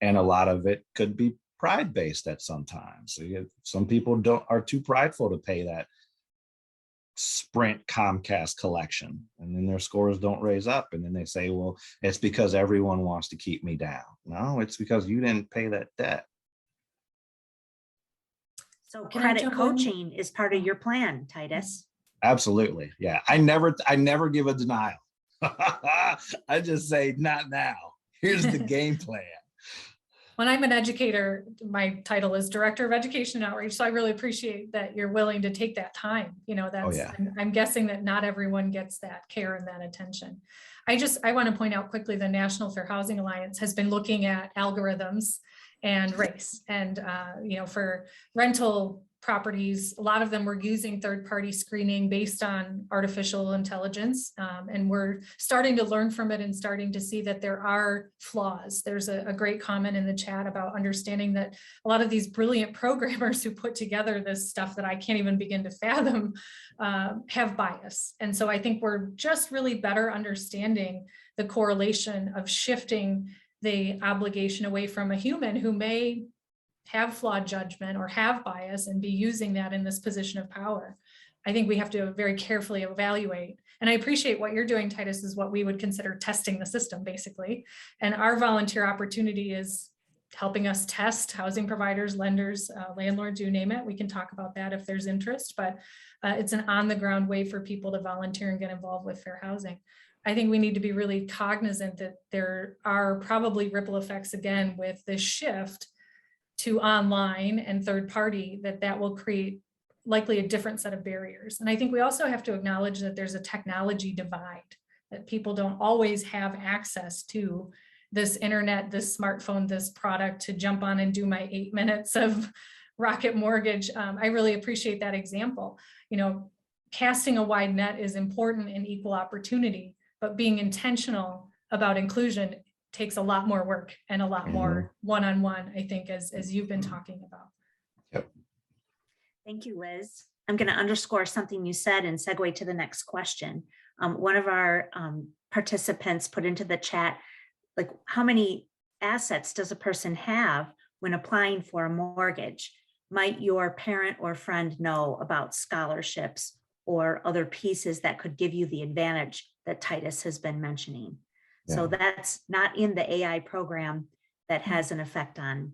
And a lot of it could be pride based at some times. So some people are too prideful to pay that Sprint Comcast collection, and then their scores don't raise up, and then they say, well, it's because everyone wants to keep me down. No, it's because you didn't pay that debt. So Can I credit jump in? coaching is part of your plan, Titus. Absolutely. Yeah, I never give a denial. I just say, not now. Here's the game plan. When I'm an educator, my title is Director of Education and Outreach. So I really appreciate that you're willing to take that time. Oh, yeah. I'm guessing that not everyone gets that care and that attention. I want to point out quickly, the National Fair Housing Alliance has been looking at algorithms and race. And, for rental properties, a lot of them were using third-party screening based on artificial intelligence. And we're starting to learn from it and starting to see that there are flaws. There's a great comment in the chat about understanding that a lot of these brilliant programmers who put together this stuff that I can't even begin to fathom have bias. And so I think we're just really better understanding the correlation of shifting the obligation away from a human who may have flawed judgment or have bias and be using that in this position of power. I think we have to very carefully evaluate. And I appreciate what you're doing, Titus, is what we would consider testing the system, basically. And our volunteer opportunity is helping us test housing providers, lenders, landlords, you name it. We can talk about that if there's interest, but it's an on-the-ground way for people to volunteer and get involved with fair housing. I think we need to be really cognizant that there are probably ripple effects again with this shift to online and third party, that will create likely a different set of barriers. And I think we also have to acknowledge that there's a technology divide, that people don't always have access to this internet, this smartphone, this product to jump on and do my 8 minutes of Rocket Mortgage. I really appreciate that example. Casting a wide net is important in equal opportunity, but being intentional about inclusion takes a lot more work and a lot more one-on-one, I think, as you've been talking about. Yep. Thank you, Liz. I'm going to underscore something you said and segue to the next question. One of our participants put into the chat, like, how many assets does a person have when applying for a mortgage? Might your parent or friend know about scholarships or other pieces that could give you the advantage that Titus has been mentioning? So that's not in the AI program that has an effect on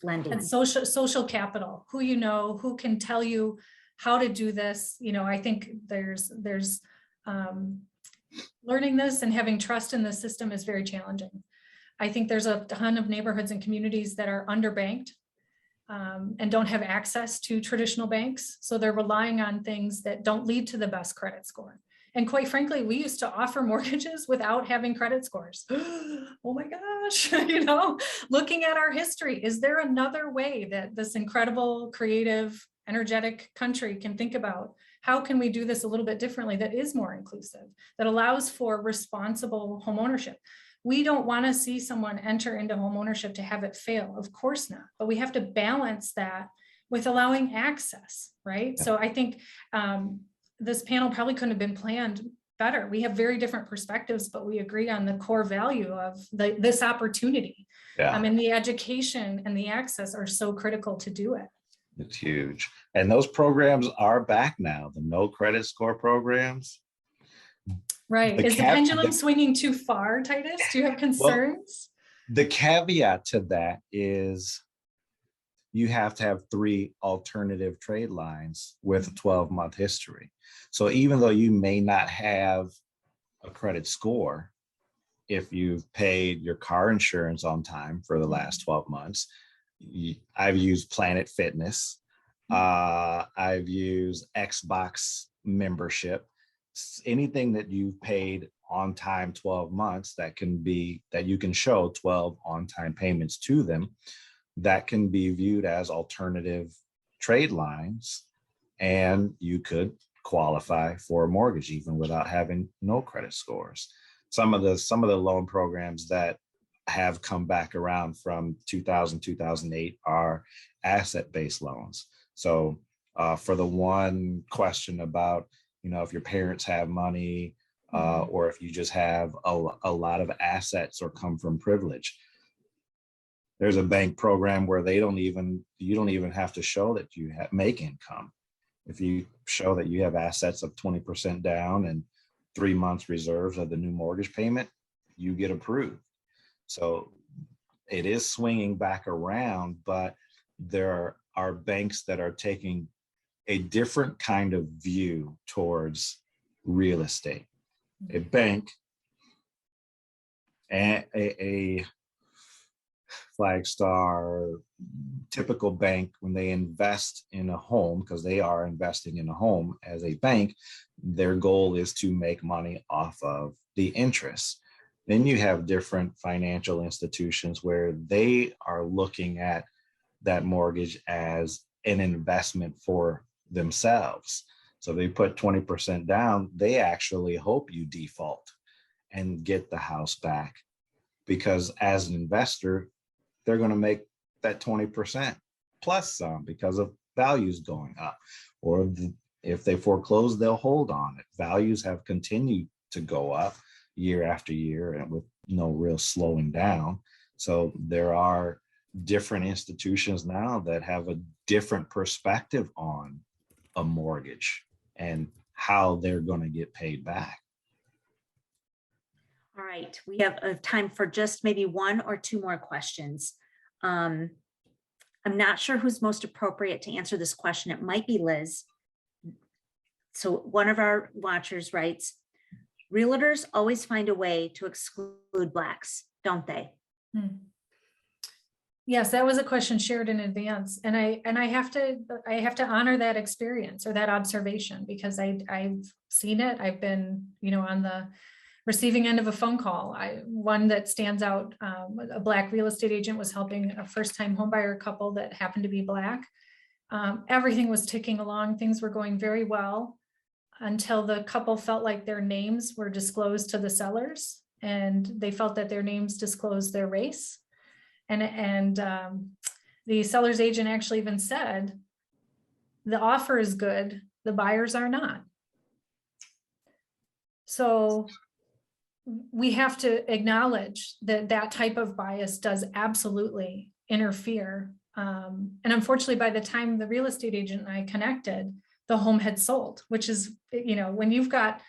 lending. And social capital, who can tell you how to do this. I think there's learning this and having trust in the system is very challenging. I think there's a ton of neighborhoods and communities that are underbanked and don't have access to traditional banks. So they're relying on things that don't lead to the best credit score. And quite frankly, we used to offer mortgages without having credit scores. Oh my gosh, looking at our history, is there another way that this incredible, creative, energetic country can think about? How can we do this a little bit differently that is more inclusive, that allows for responsible homeownership? We don't want to see someone enter into homeownership to have it fail. Of course not. But we have to balance that with allowing access, right? So I think this panel probably couldn't have been planned better. We have very different perspectives, but we agree on the core value of this opportunity. And the education and the access are so critical to do it. It's huge. And those programs are back now, the no credit score programs. Right. Is the pendulum swinging too far, Titus? Do you have concerns? Well, the caveat to that is you have to have 3 alternative trade lines with a 12-month history. So even though you may not have a credit score, if you've paid your car insurance on time for the last 12 months, I've used Planet Fitness. I've used Xbox membership. Anything that you've paid on time 12 months that you can show 12 on-time payments to them, that can be viewed as alternative trade lines. and you could qualify for a mortgage even without having no credit scores. Some of the loan programs that have come back around from 2000, 2008 are asset-based loans. So for the one question about, if your parents have money, or if you just have a lot of assets or come from privilege, there's a bank program where you don't even have to show that you make income. If you show that you have assets of 20% down and 3 months reserves of the new mortgage payment, you get approved. So it is swinging back around, but there are banks that are taking a different kind of view towards real estate. A bank, a Flagstar, typical bank, when they invest in a home, because they are investing in a home as a bank, their goal is to make money off of the interest. Then you have different financial institutions where they are looking at that mortgage as an investment for themselves. So they put 20% down, they actually hope you default and get the house back, because as an investor, they're going to make that 20% plus some because of values going up. Or if they foreclose, they'll hold on it. Values have continued to go up year after year and with no real slowing down. So there are different institutions now that have a different perspective on a mortgage and how they're going to get paid back. All right, we have time for just maybe one or two more questions. I'm not sure who's most appropriate to answer this question. It might be Liz. So one of our watchers writes, realtors always find a way to exclude Blacks, don't they? Yes, that was a question shared in advance, and I have to honor that experience or that observation, because I've seen it. I've been, on the receiving end of a phone call. One that stands out, a Black real estate agent was helping a first-time homebuyer couple that happened to be Black. Everything was ticking along. Things were going very well until the couple felt like their names were disclosed to the sellers, and they felt that their names disclosed their race. And the seller's agent actually even said, the offer is good, the buyers are not. So we have to acknowledge that that type of bias does absolutely interfere. And unfortunately, by the time the real estate agent and I connected, the home had sold, which is, when you've got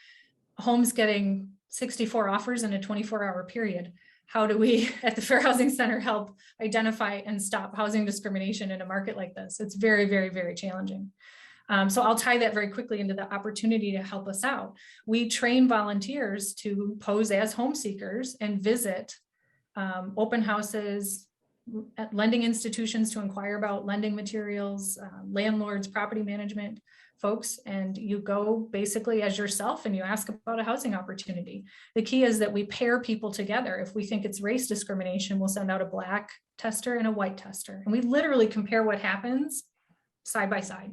homes getting 64 offers in a 24-hour period, how do we at the Fair Housing Center help identify and stop housing discrimination in a market like this? It's very, very, very challenging. So I'll tie that very quickly into the opportunity to help us out. We train volunteers to pose as home seekers and visit open houses, lending institutions to inquire about lending materials, landlords, property management folks, and you go basically as yourself and you ask about a housing opportunity. The key is that we pair people together. If we think it's race discrimination, we'll send out a Black tester and a white tester, and we literally compare what happens side by side.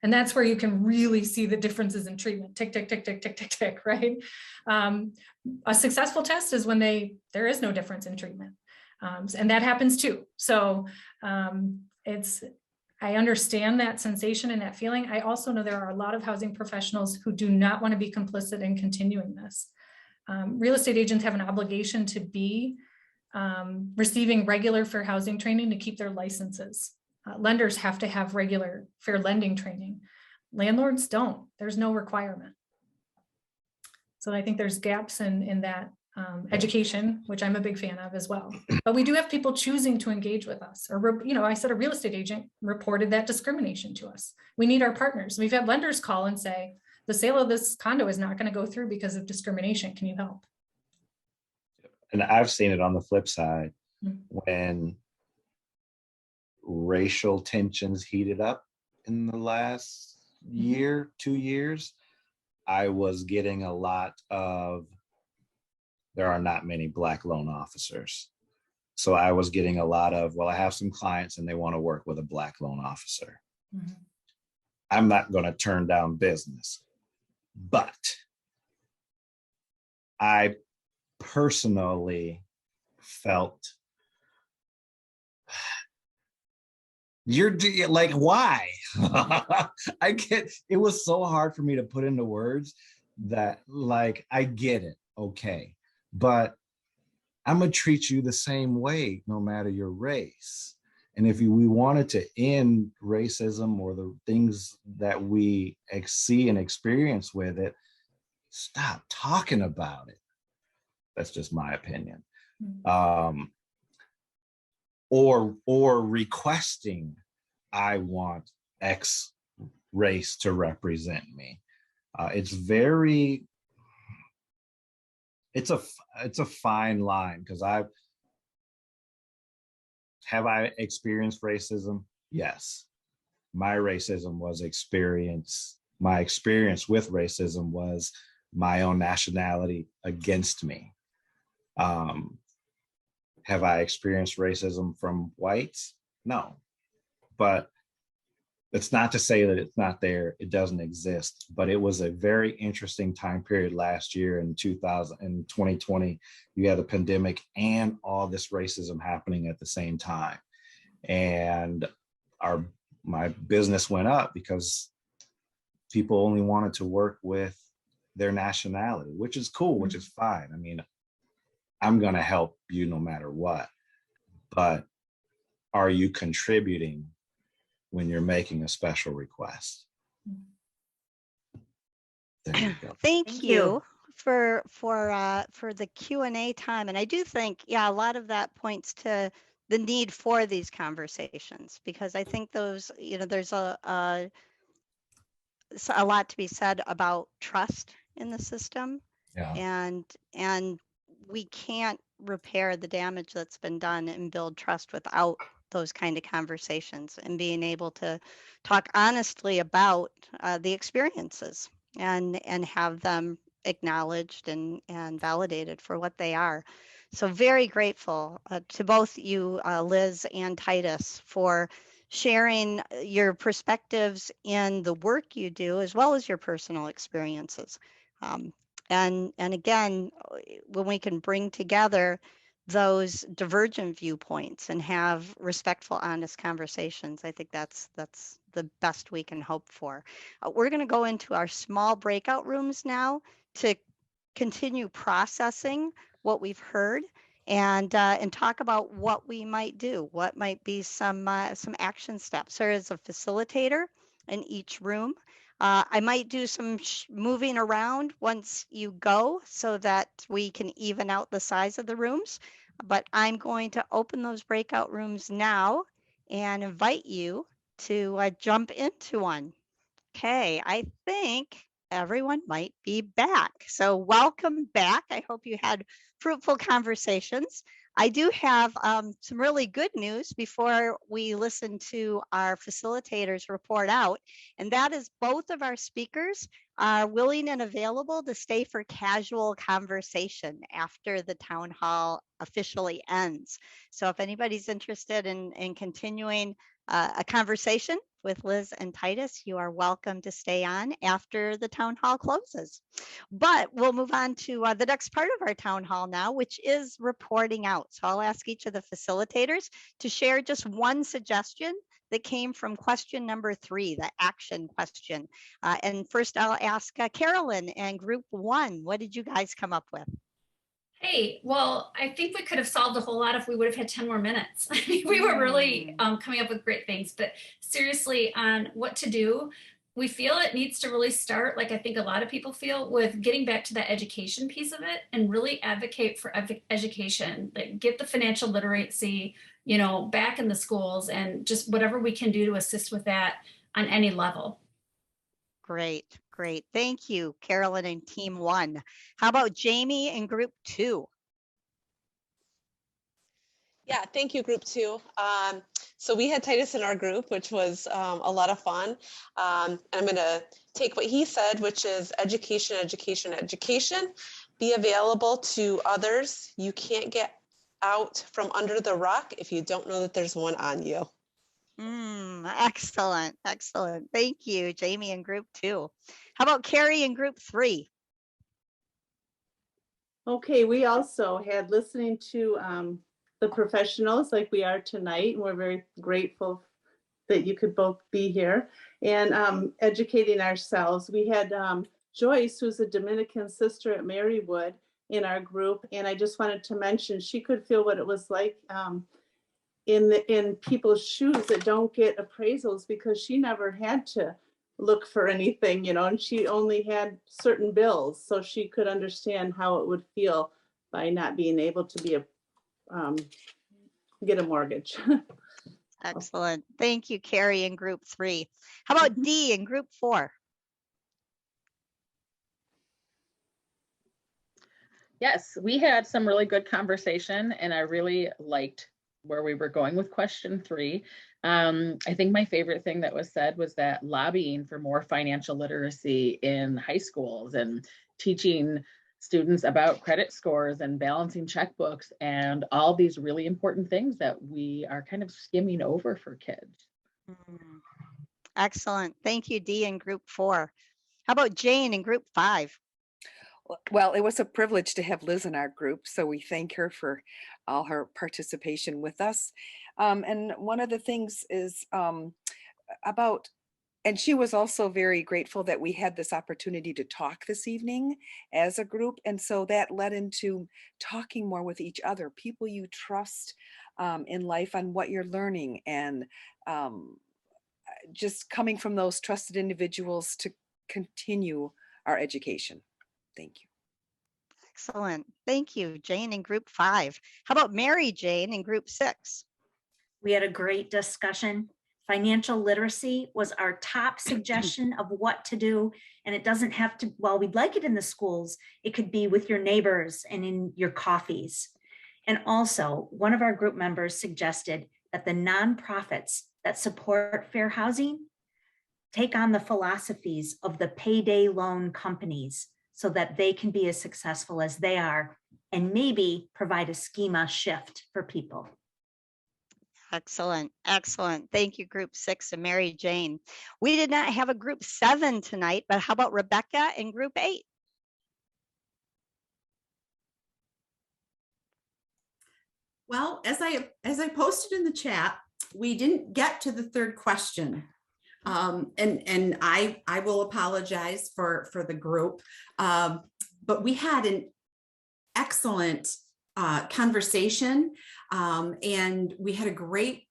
And that's where you can really see the differences in treatment. Tick, tick, tick, tick, tick, tick, tick, right? A successful test is when there is no difference in treatment. And that happens too. So I understand that sensation and that feeling. I also know there are a lot of housing professionals who do not want to be complicit in continuing this. Real estate agents have an obligation to be receiving regular fair housing training to keep their licenses. Lenders have to have regular fair lending training. Landlords don't. There's no requirement. So I think there's gaps in that education, which I'm a big fan of as well. But we do have people choosing to engage with us. Or, I said a real estate agent reported that discrimination to us. We need our partners. We've had lenders call and say, the sale of this condo is not going to go through because of discrimination. Can you help? And I've seen it on the flip side when racial tensions heated up in the last year, 2 years. I was getting a lot of, there are not many Black loan officers. So I was getting a lot of, well, I have some clients and they want to work with a Black loan officer. I'm not going to turn down business. But I personally felt you're like, why? I get it was so hard for me to put into words that, like, I get it, okay, but I'm gonna treat you the same way no matter your race. And if we wanted to end racism or the things that we see and experience with it, stop talking about it. That's just my opinion. Or requesting, I want X race to represent me. It's a fine line, because I experienced racism? Yes. My experience with racism was my own nationality against me. Have I experienced racism from whites? No. But it's not to say that it's not there. It doesn't exist. But it was a very interesting time period last year in 2020. You had a pandemic and all this racism happening at the same time. And my business went up because people only wanted to work with their nationality, which is cool, which is fine. I mean, I'm going to help you no matter what. But are you contributing when you're making a special request? There you go. Thank you for the Q&A time. And I do think, yeah, a lot of that points to the need for these conversations, because I think those, there's a lot to be said about trust in the system. Yeah. And we can't repair the damage that's been done and build trust without those kind of conversations and being able to talk honestly about the experiences and have them acknowledged and validated for what they are. So very grateful to both you, Liz and Titus, for sharing your perspectives in the work you do, as well as your personal experiences. And again, when we can bring together those divergent viewpoints and have respectful, honest conversations, I think that's the best we can hope for. We're going to go into our small breakout rooms now to continue processing what we've heard and talk about what we might do, what might be some action steps. Or as a facilitator in each room, I might do some moving around once you go so that we can even out the size of the rooms. But I'm going to open those breakout rooms now and invite you to jump into one. Okay, I think everyone might be back. So welcome back. I hope you had fruitful conversations. I do have some really good news before we listen to our facilitators report out, and that is both of our speakers are willing and available to stay for casual conversation after the town hall officially ends. So if anybody's interested in continuing a conversation with Liz and Titus, you are welcome to stay on after the town hall closes. But we'll move on to the next part of our town hall now, which is reporting out. So I'll ask each of the facilitators to share just one suggestion that came from question number 3, the action question. And first I'll ask Carolyn and group 1, what did you guys come up with? Hey, well, I think we could have solved a whole lot if we would have had 10 more minutes. I mean, we were really coming up with great things, but seriously, on what to do, we feel it needs to really start, like I think a lot of people feel, with getting back to that education piece of it and really advocate for education, like get the financial literacy, back in the schools, and just whatever we can do to assist with that on any level. Great. Thank you, Carolyn and team 1. How about Jamie and group 2? Yeah, thank you, group 2. So we had Titus in our group, which was a lot of fun. And I'm going to take what he said, which is education. Be available to others. You can't get out from under the rock if you don't know that there's one on you. Excellent, excellent. Thank you, Jamie in group 2. How about Carrie in group 3? Okay, we also had listening to the professionals like we are tonight, and we're very grateful that you could both be here, and educating ourselves. We had Joyce, who's a Dominican sister at Marywood, in our group, and I just wanted to mention she could feel what it was like in people's shoes that don't get appraisals, because she never had to look for anything, and she only had certain bills, so she could understand how it would feel by not being able to be get a mortgage. Excellent. Thank you, Carrie in group 3. How about D in group 4? Yes, we had some really good conversation, and I really liked where we were going with question 3. I think my favorite thing that was said was that lobbying for more financial literacy in high schools and teaching students about credit scores and balancing checkbooks and all these really important things that we are kind of skimming over for kids. Excellent. Thank you, D in group 4. How about Jane in group 5? Well, it was a privilege to have Liz in our group, so we thank her for all her participation with us. And one of the things is about, and she was also very grateful that we had this opportunity to talk this evening as a group. And so that led into talking more with each other, people you trust in life on what you're learning, and just coming from those trusted individuals to continue our education. Thank you. Excellent. Thank you, Jane in group 5. How about Mary Jane in group 6? We had a great discussion. Financial literacy was our top suggestion of what to do. And it doesn't have to, while we'd like it in the schools, it could be with your neighbors and in your coffees. And also, one of our group members suggested that the nonprofits that support fair housing take on the philosophies of the payday loan companies so that they can be as successful as they are, and maybe provide a schema shift for people. Excellent. Excellent. Thank you, group 6 and Mary Jane. We did not have a group 7 tonight, but how about Rebecca in group 8? Well, as I posted in the chat, we didn't get to the third question. And I will apologize for the group, but we had an excellent conversation, and we had a great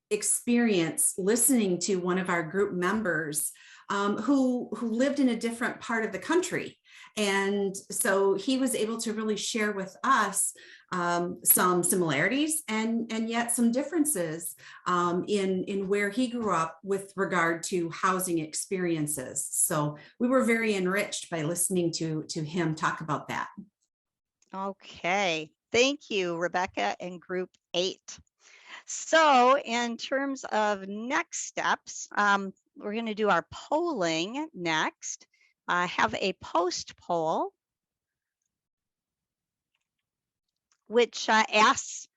experience listening to one of our group members who lived in a different part of the country. And so he was able to really share with us some similarities and yet some differences in where he grew up with regard to housing experiences. So we were very enriched by listening to him talk about that. Okay. Thank you, Rebecca in group 8. So in terms of next steps, we're going to do our polling next. I have a post poll which asks,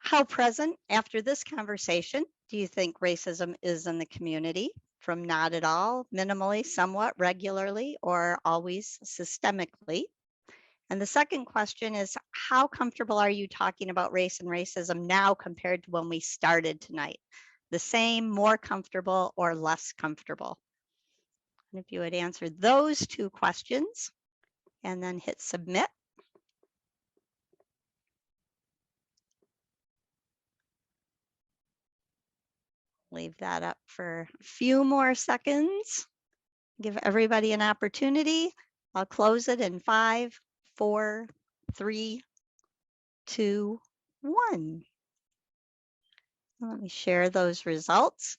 how present after this conversation do you think racism is in the community? From not at all, minimally, somewhat, regularly, or always systemically? And the second question is, how comfortable are you talking about race and racism now compared to when we started tonight? The same, more comfortable, or less comfortable? And if you would answer those 2 questions and then hit submit. Leave that up for a few more seconds. Give everybody an opportunity. I'll close it in 5, 4, 3, 2, 1. Let me share those results.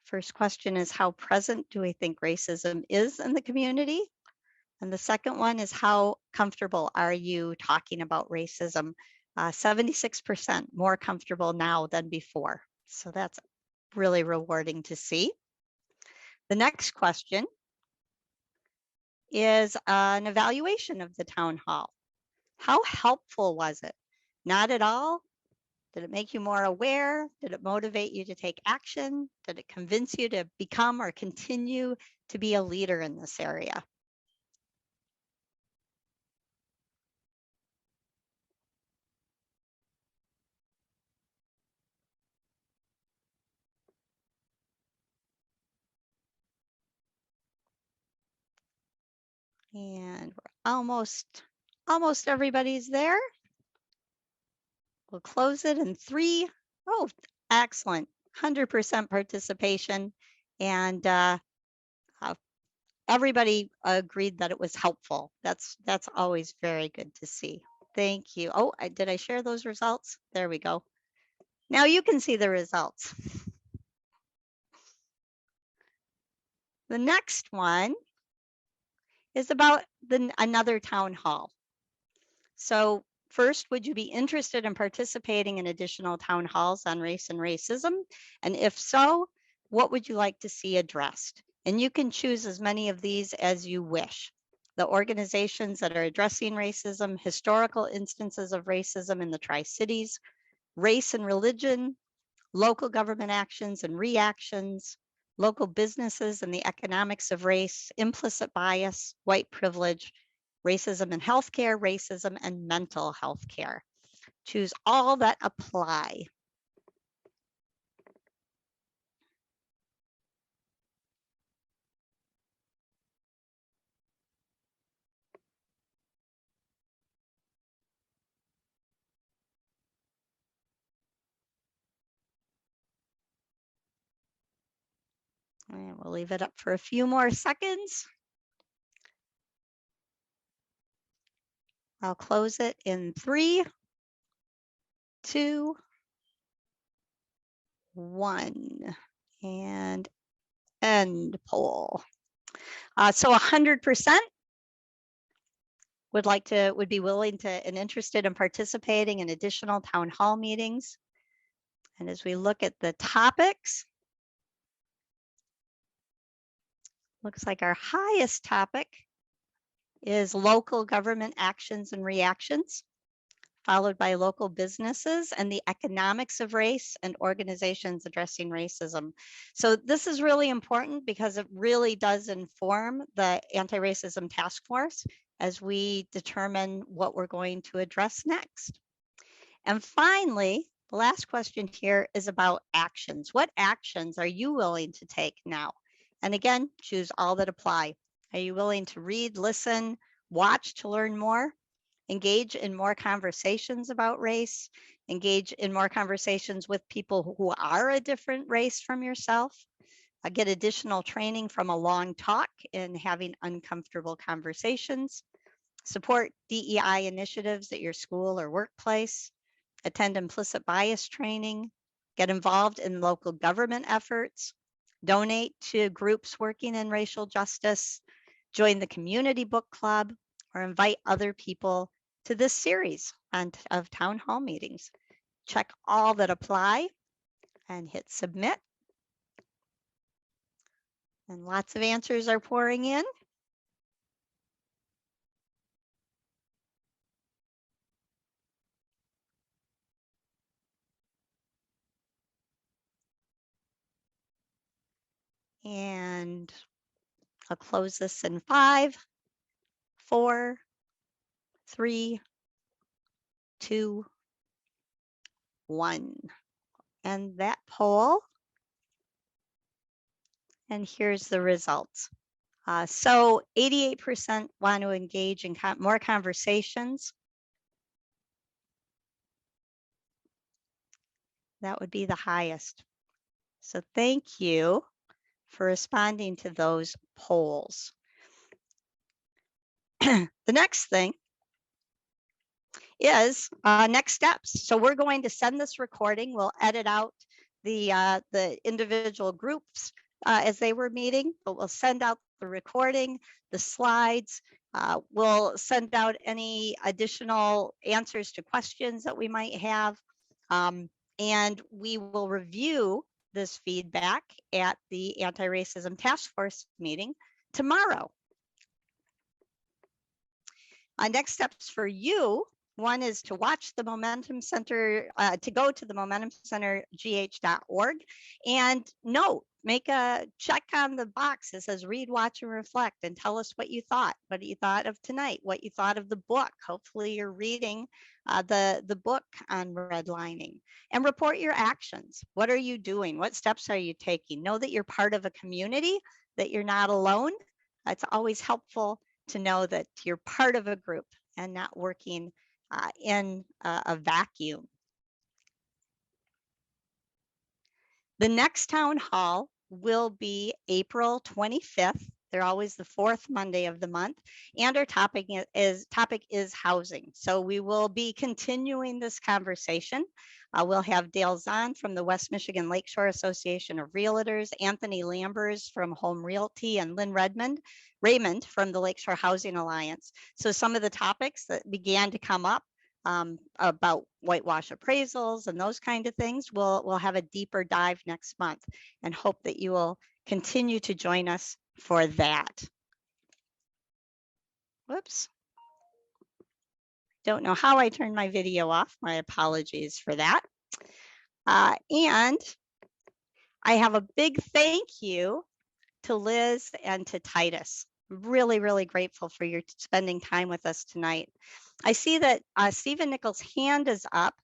First question is, how present do we think racism is in the community? And the second one is, how comfortable are you talking about racism? 76% more comfortable now than before. So that's really rewarding to see. The next question is an evaluation of the town hall. How helpful was it? Not at all, Did it make you more aware? Did it motivate you to take action? Did it convince you to become or continue to be a leader in this area? And we're almost everybody's there. We'll close it in 3. Oh, excellent. 100% participation. And everybody agreed that it was helpful. That's always very good to see. Thank you. Oh, did I share those results? There we go. Now you can see the results. The next one is about another town hall. So first, would you be interested in participating in additional town halls on race and racism? And if so, what would you like to see addressed? And you can choose as many of these as you wish. The organizations that are addressing racism, historical instances of racism in the Tri-Cities, race and religion, local government actions and reactions, local businesses and the economics of race, implicit bias, white privilege, racism in healthcare, racism and mental health care. Choose all that apply. And we'll leave it up for a few more seconds. I'll close it in 3, 2, 1, and end poll. So 100% would be willing to and interested in participating in additional town hall meetings. And as we look at the topics, looks like our highest topic is local government actions and reactions, followed by local businesses and the economics of race and organizations addressing racism. So this is really important because it really does inform the anti-racism task force as we determine what we're going to address next. And finally, the last question here is about actions. What actions are you willing to take now? And again, choose all that apply. Are you willing to read, listen, watch to learn more? Engage in more conversations about race? Engage in more conversations with people who are a different race from yourself? Get additional training from a long talk in having uncomfortable conversations? Support DEI initiatives at your school or workplace? Attend implicit bias training? Get involved in local government efforts? Donate to groups working in racial justice? Join the community book club? Or invite other people to this series of town hall meetings? Check all that apply and hit submit. And lots of answers are pouring in. And I'll close this in 5, 4, 3, 2, 1. And that poll. And here's the results. So 88% want to engage in more conversations. That would be the highest. So thank you for responding to those polls. The next thing is next steps. So we're going to send this recording. We'll edit out the individual groups as they were meeting, but we'll send out the recording, the slides. We'll send out any additional answers to questions that we might have. And we will review this feedback at the Anti-Racism Task Force meeting tomorrow. Next steps for you One is to watch the Momentum Center, to go to the momentumcentergh.org and note, make a check on the box that says read, watch, and reflect, and tell us what you thought of tonight, what you thought of the book. Hopefully you're reading the book on redlining, and report your actions. What are you doing? What steps are you taking? Know that you're part of a community, that you're not alone. It's always helpful to know that you're part of a group and not working in a vacuum. The next town hall will be April 25th. They're always the fourth Monday of the month. And our topic is housing. So we will be continuing this conversation. We'll have Dale Zahn from the West Michigan Lakeshore Association of Realtors, Anthony Lambers from Home Realty, and Lynn Raymond from the Lakeshore Housing Alliance. So some of the topics that began to come up about whitewash appraisals and those kind of things, we'll have a deeper dive next month, and hope that you will continue to join us for that. Whoops. Don't know how I turned my video off. My apologies for that. And I have a big thank you to Liz and to Titus. Really, really grateful for your spending time with us tonight. I see that Stephen Nichols' hand is up.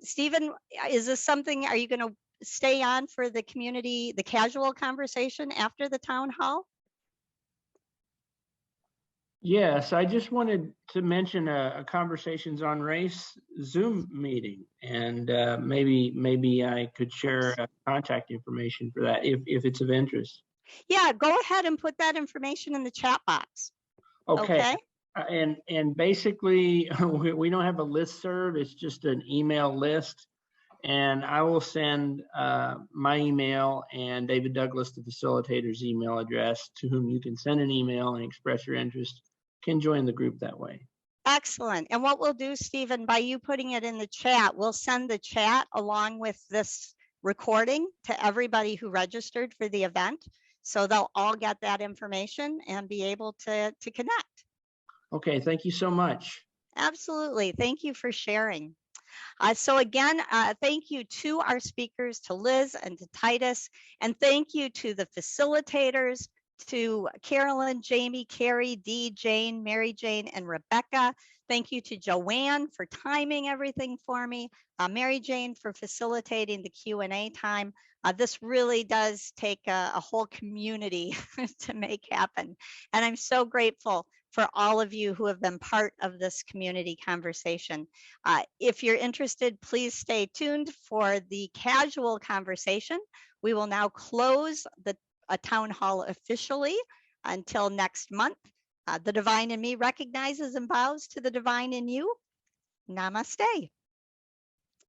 Stephen, is this something, are you going to stay on for the community, the casual conversation after the town hall? Yes, I just wanted to mention a Conversations on Race Zoom meeting, and maybe I could share contact information for that if it's of interest. Yeah, go ahead and put that information in the chat box. Okay. And basically, we don't have a listserv. It's just an email list. And I will send my email and David Douglas, the facilitator's email address, to whom you can send an email and express your interest, can join the group that way. Excellent. And what we'll do, Stephen, by you putting it in the chat, we'll send the chat along with this recording to everybody who registered for the event. So they'll all get that information and be able to connect. Okay, thank you so much. Absolutely. Thank you for sharing. So again, thank you to our speakers, to Liz and to Titus, and thank you to the facilitators, to Carolyn, Jamie, Carrie, Dee, Jane, Mary Jane, and Rebecca. Thank you to Joanne for timing everything for me, Mary Jane for facilitating the Q&A time. This really does take a whole community to make happen. And I'm so grateful for all of you who have been part of this community conversation. If you're interested, please stay tuned for the casual conversation. We will now close a town hall officially until next month. The divine in me recognizes and bows to the divine in you. Namaste.